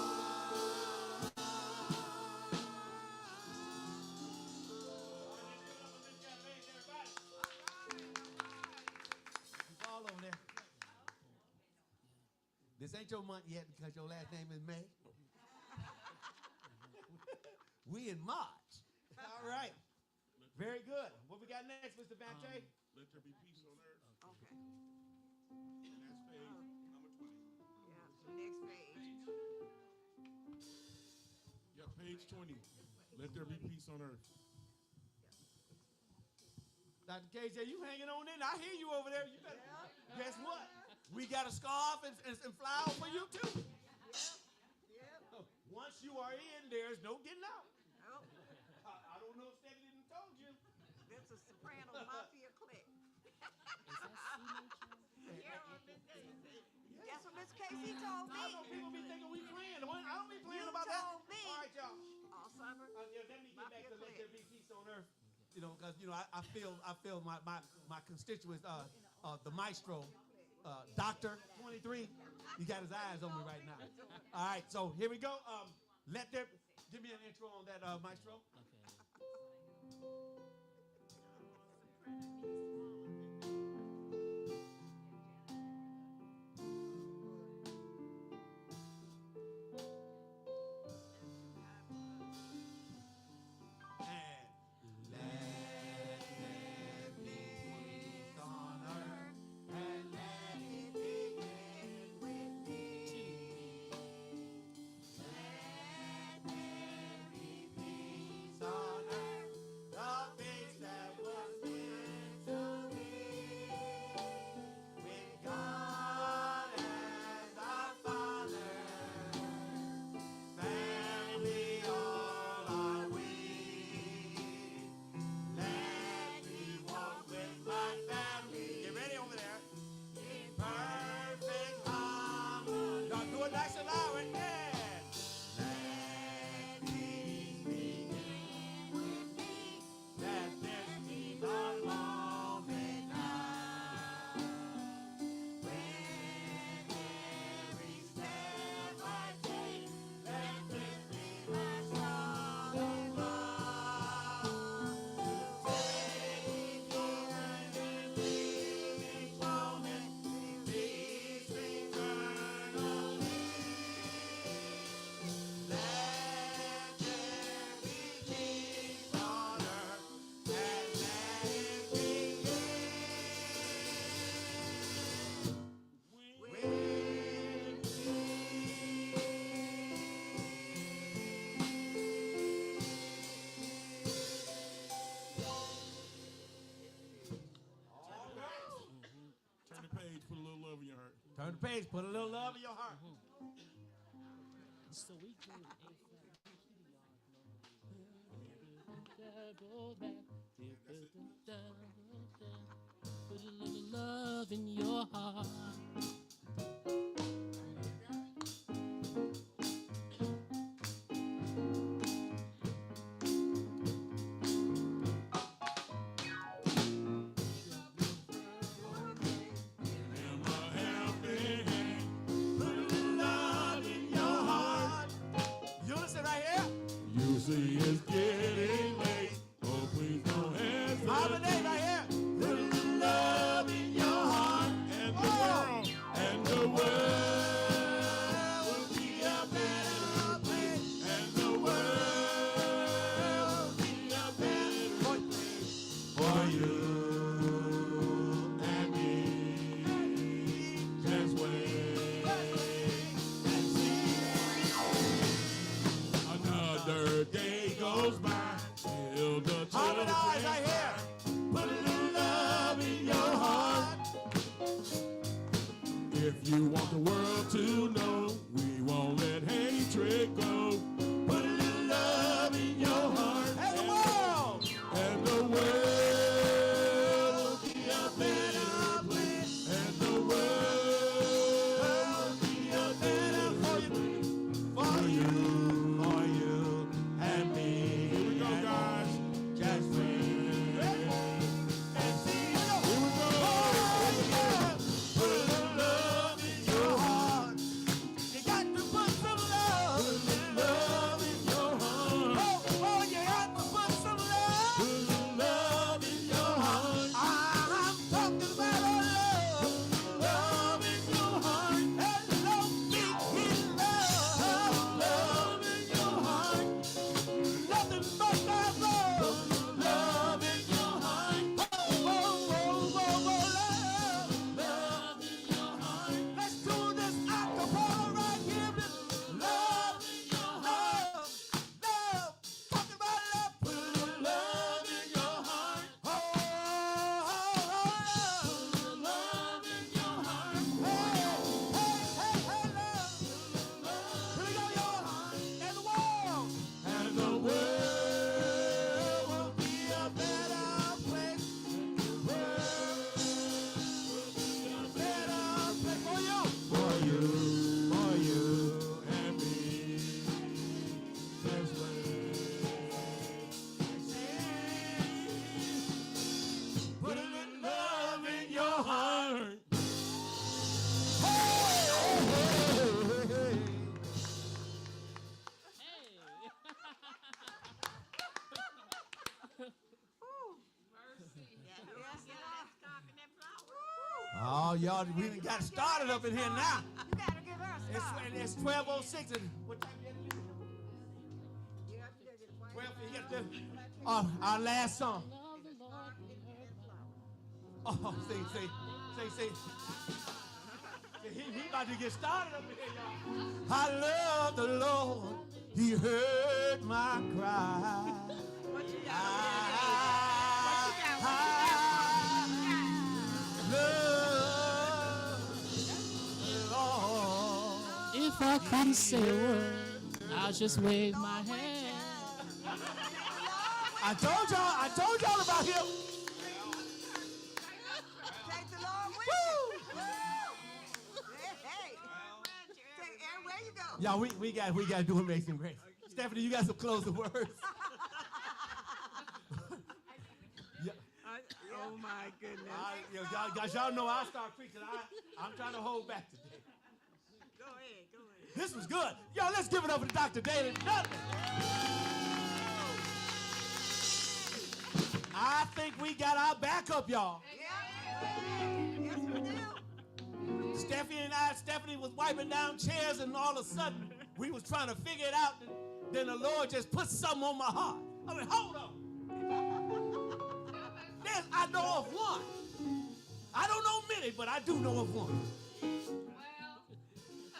All over there. This ain't your month yet because your last name is May. We in March. All right. Very good. What we got next, Mr. Vanche? Let there be peace on earth. Okay. And that's page number 20. Yeah, the next page. Yeah, page 20. Let there be peace on earth. Dr. KJ, you hanging on in? I hear you over there. You better. Guess what? We got a scarf and flowers for you too. Yep. Once you are in, there's no getting out. Oh, I don't know if Stephanie didn't told you. that's a soprano mafia clique. Miss Casey told me. I know people be thinking we playing. I don't be playing You about that. told me. All right, y'all. Alzheimer. Yeah, let me get Mop back your to let clit. there be peace on earth. You know, because I feel my constituents, the maestro, Doctor 23. He got his eyes on me right now. All right, so here we go. Give me an intro on that, maestro. Turn the page, put a little love in your heart. Turn the page, put a little love in your heart. So we go A flat, put a little love in your heart. You see it's getting late. Oh, please don't hesitate. Holiday right here. Put a little love in your heart. And the world will be a better place. And the world will be a better place for you and me. Just wait and see. Another day goes by till the children Eyes right here. put a little love in your heart. If you want the world to know, we won't let hatred go. Put a little love in your heart. And the world. And the world will be a better place. And the world will be a better place for you and me. Here we go, guys. Just wait and see. Here we go. Put a little love in your heart. Oh, y'all, we done got started up in here now. You gotta give her a star. It's 12:06. And what time you have to leave? You have to get it right. 12. You got to, our last song. Oh, see. He about to get started up in here, y'all. I love the Lord. He heard my cry. What you got? If I couldn't say a word, I'll just wave my hand. I told y'all about him. Take the Lord with you. Hey. Take everywhere you go. Y'all, we got to do Amazing Grace. Stephanie, you got some closing words. Yeah. Oh my goodness. Y'all know I'll start preaching. I'm trying to hold back today. Go ahead. This was good. Y'all, let's give it up to Dr. Daly. I think we got our backup, y'all. Yes, we do. Stephanie was wiping down chairs, and all of a sudden, we was trying to figure it out. Then the Lord just put something on my heart. I mean, hold on. I know of one. I don't know many, but I do know of one.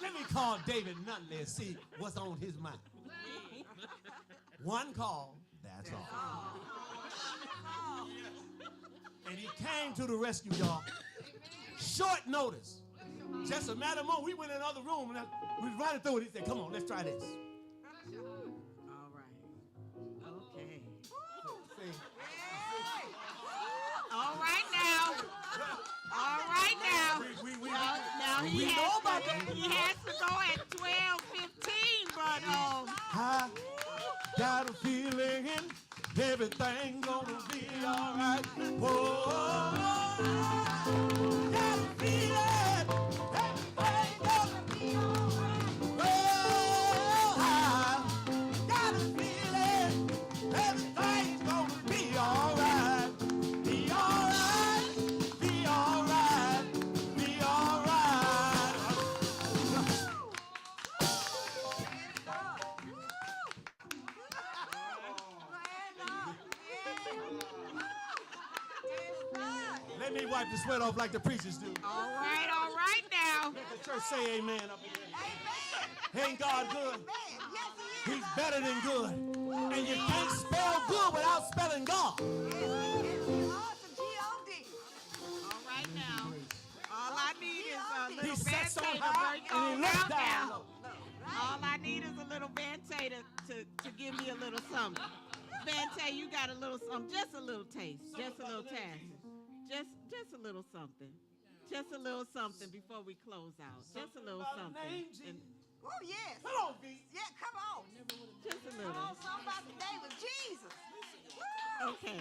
Let me call David Nutley and see what's on his mind. One call, that's all. And he came to the rescue, y'all. Short notice. Just a matter of moment, we went in another room and we was running through it. He said, come on, let's try this. All right. Okay. See? All right now. Now he has to go at 12:15, but I got a feeling everything's gonna be all right. Whoa, got a feeling everything's gonna be all right. Oh, I got a feeling everything's gonna be all right. Be all right, be all right, be all right. Let me wipe the sweat off like the preachers do. all right now. Let the church say amen up in here. Ain't God good? Yes, he is. He's better than good. And you can't spell good without spelling God. It's awesome. G-O-D. All right now. All I need is a He little sits on Band-Aid to high break and he on looks down down now. low. All I need is a little Band-Aid to give me a little something. Band-Aid, you got a little something, just a little taste, just a little taste. Just a little something. Just a little something before we close out. Just a little something. And Oh, yes. Come on, B. Yeah, come on. just a Come little. on, something about the name of Jesus. Woo! Okay.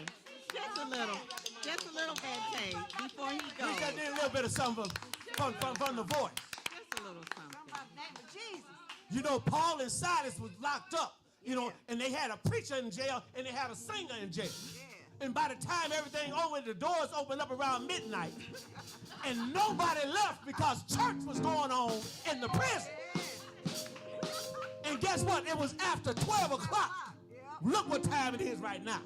Just a little Band-Aid before he We goes. got a little bit of something from the voice. Just a little Something something. about the name of Jesus. You know, Paul and Silas was locked up, and they had a preacher in jail and they had a singer in jail. Yeah. And by the time everything over, the doors opened up around midnight, and nobody left because church was going on in the prison. And guess what? It was after 12 o'clock. Look what time it is right now.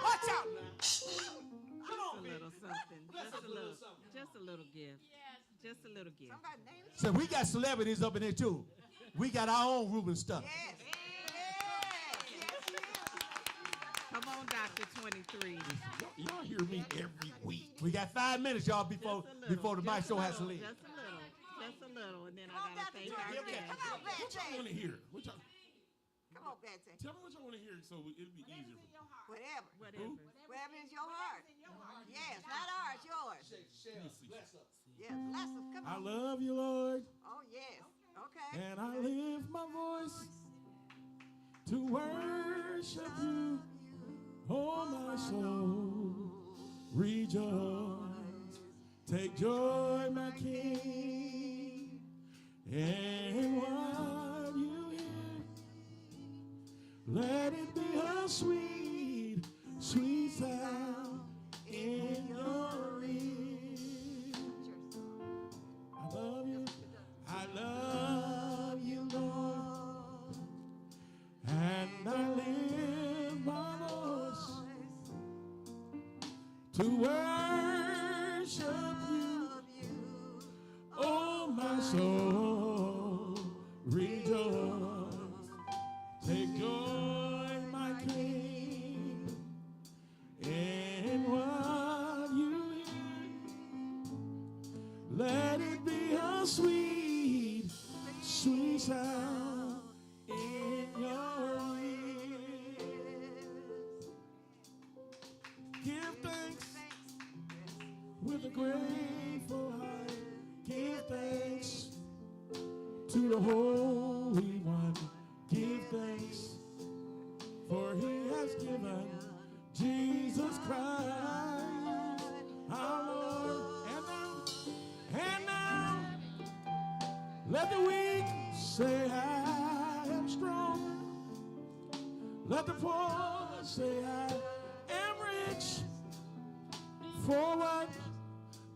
Watch out now. Come Just on, a baby. little something. Bless Just us a with a little. little something. Just a little gift. Just a little gift. Somebody name of So we got celebrities up in here too. We got our own Reuben stuff. Yes. Come on, Dr. 23. Y'all hear me every week. We got 5 minutes, y'all, before the mic show has to leave. Just a little. Just a little. And then Come on, I got to Dr. thank Jordan. our Okay. guests. Come on, What y'all want to Betsy. hear? Come on, Betsy. Tell me what y'all want to hear so it'll be easier. Whatever. Whatever. Whatever is your heart. Yes, not ours, yours. Bless us. Yes, bless us. Come I on. love you, Lord, Oh, yes. Okay. and I lift my voice to worship you. Oh, my soul, rejoice. Take joy, my King, and what you hear, let it be a sweet, sweet sound in your to worship you. Oh, my soul, rejoice. Take joy, my King, in what you hear. Let it be a sweet, sweet sound in your ears. Give thanks with a grateful heart. Give thanks to the Holy One. Give thanks, for he has given Jesus Christ, our Lord. And now, let the weak say I am strong. Let the poor say I am rich, for what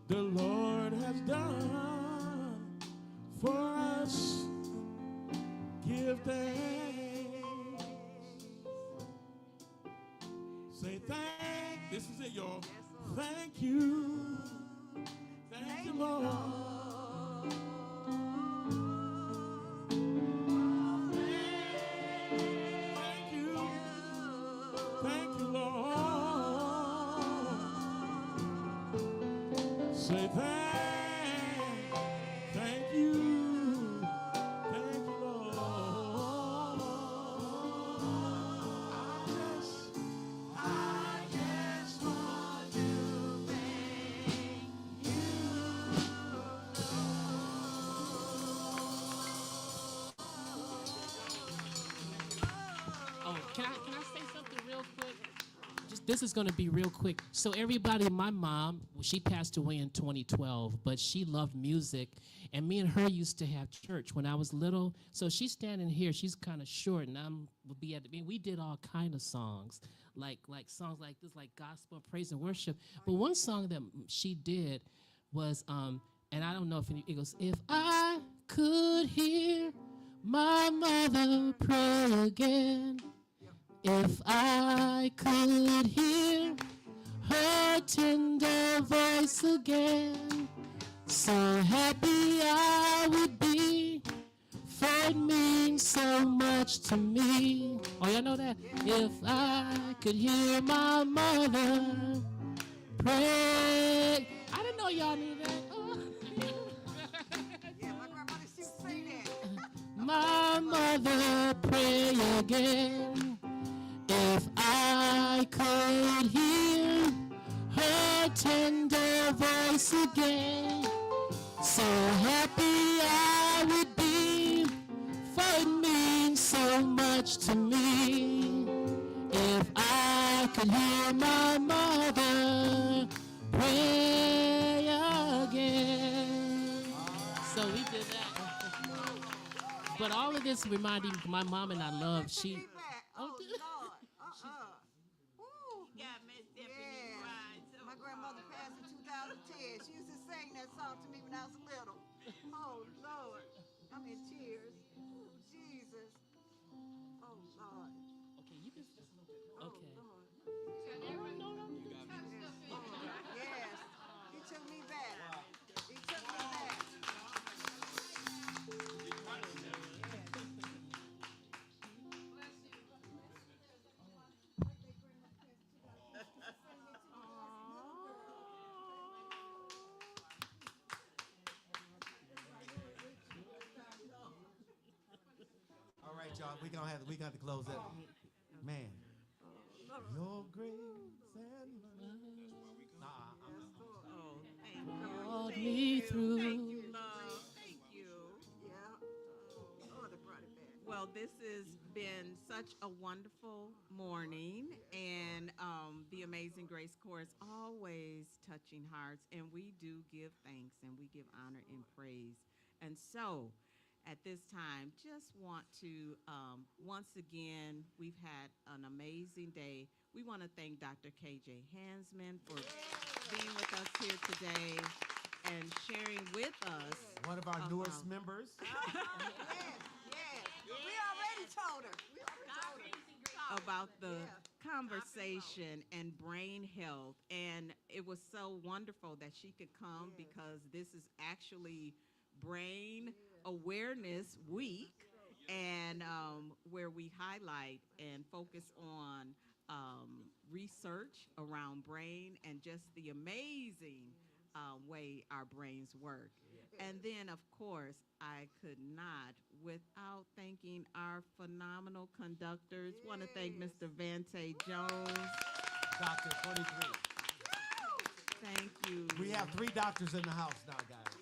the Lord has done for us. Give thanks. Say thank. This is it, y'all. Thank you. Thank you, Lord. Thank you. Thank you, Lord. Say thank you. Thank you, Lord. I just want to thank you. Oh, can I say something real quick? This is going to be real quick. So everybody, my mom, she passed away in 2012, but she loved music, and me and her used to have church when I was little. So she's standing here. She's kind of short, and would be at the. We did all kind of songs, like songs like this, like gospel, praise, and worship. But one song that she did was, and I don't know if it goes, if I could hear my mother pray again. If I could hear her tender voice again, so happy I would be, for it means so much to me. Oh, y'all know that? If I could hear my mother pray. I didn't know y'all knew that. Oh. Yeah, my grandmother used to say that. My mother pray again. If I could hear her tender voice again, so happy I would be, for it means so much to me. If I could hear my mother pray again. So we did that. But all of this reminded me, my mom and I love, she... Oh, Lord. Woo. Got Miss Stephanie Yeah. crying. So My grandmother passed in 2010. She used to sing that song to me when I was little. Oh, Lord. I'm in tears. Oh, Jesus. Oh, Lord. Okay, you can... Oh, Okay. Lord. No. Oh, yes. He took me back. He took me back. All right, y'all. We gonna have to close that. Man, your grace and mercy. Oh, thank you. Brought Thank me you. through. Thank you, love. Thank you. Yeah. Oh, Lord, they brought it back. Well, this has been such a wonderful morning, and the Amazing Grace Chorus always touching hearts, and we do give thanks and we give honor and praise. And so, at this time, just want to once again, we've had an amazing day. We want to thank Dr. KJ Hansmann for being with us here today and sharing with us One of our newest members. Yes. We already told her. about the conversation and brain health. And it was so wonderful that she could come because this is actually Brain Awareness Week, and where we highlight and focus on research around brain and just the amazing way our brains work. And then, of course, I could not without thanking our phenomenal conductors. Want to thank Mr. Vante Jones. Doctor 23. Thank you. We have 3 doctors in the house now, guys.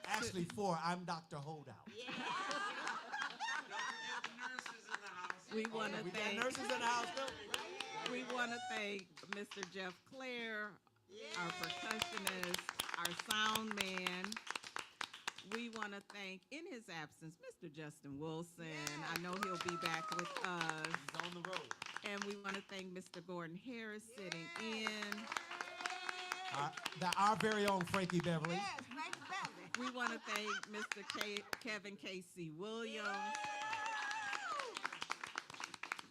Actually 4. I'm Dr. Holdout. We want to We got thank nurses in the house too. we want to thank Mr. Jeff Clare, our percussionist, our sound man. We want to thank, in his absence, Mr. Justin Wilson. I know he'll be back with us. He's on the road. And we want to thank Mr. Gordon Harris sitting in. Our very own Frankie Beverly. We want to thank Mr. Kevin Casey Williams.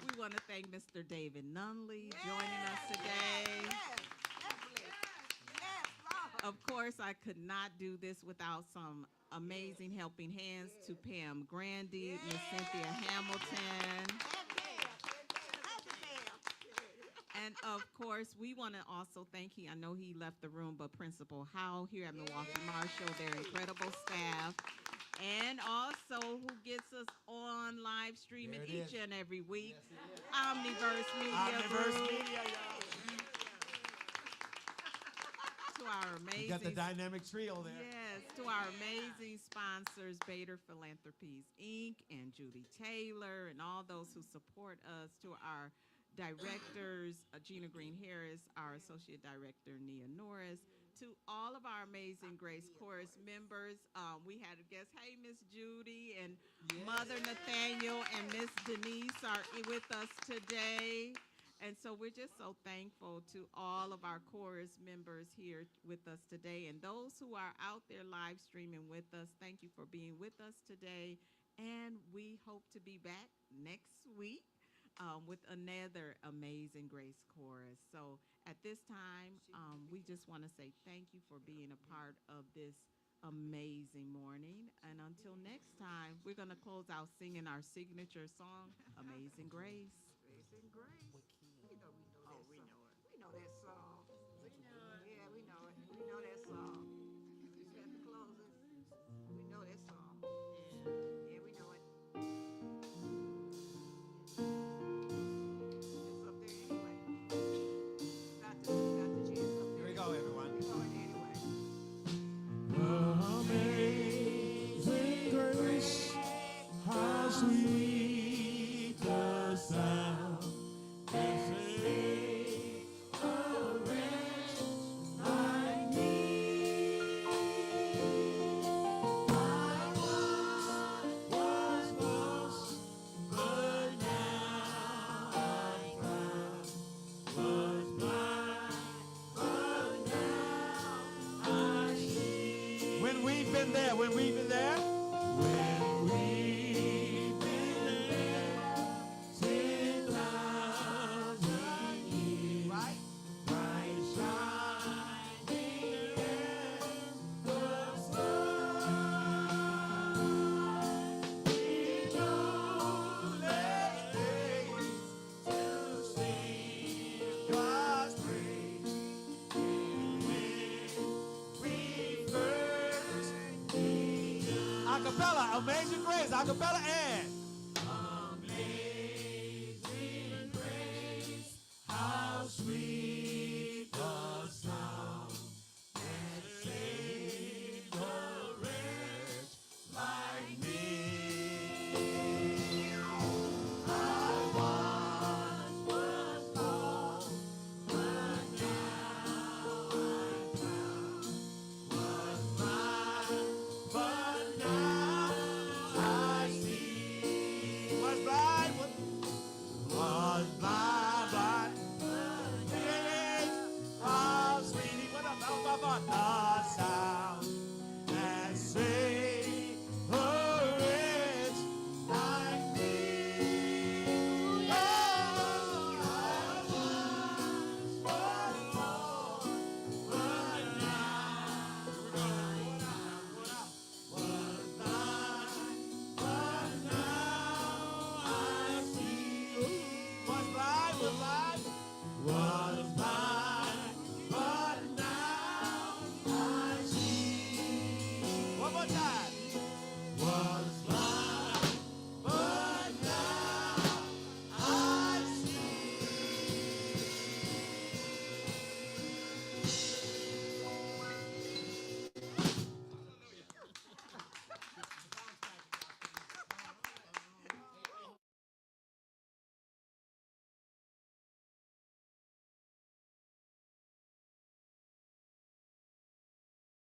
We want to thank Mr. David Nunley joining us today. Of course, I could not do this without some amazing helping hands to Pam Grandy, Miss Cynthia Hamilton. And of course, we want to also thank I know he left the room, but Principal Howe here at Milwaukee Marshall, their incredible staff. And also who gets us on live streaming each and every week, Omniverse Media Group. To our amazing, You got the dynamic trio there. yes, to our amazing sponsors, Bader Philanthropies Inc. and Judy Taylor, and all those who support us. To our directors, Gina Green Harris, our associate director, Nia Norris. To all of our amazing Grace Chorus members, we had a guest. Hey, Miss Judy and Mother Nathaniel and Miss Denise are with us today. And so we're just so thankful to all of our chorus members here with us today. And those who are out there live streaming with us, thank you for being with us today. And we hope to be back next week with another amazing Grace Chorus. So at this time, we just want to say thank you for being a part of this amazing morning. And until next time, we're going to close out singing our signature song, Amazing Grace. Amazing Grace. We know that song. We know that song. Yeah, we know it. We know that song. You just got to close it. We know that song. Yeah, we know it. It's up there anyway. Got the chance up there. Here we go, everyone. We're going anyway. Amazing grace, how sweet the sound that saved a wretch like me. I was lost, but now I'm found. Was blind, but now I see. When we've been there, when we've been there. When we've been there 10,000 years, Right? bright shining in the sun, we know that days to sing God's praise. And when we first began, Acapella, Amazing Grace, acapella and. Amazing grace, how sweet the sound that saved a wretch like me. I once was lost, but now I'm found. Was blind, but now I see. Was blind, was blind, blind. Hey, how sweet, what up,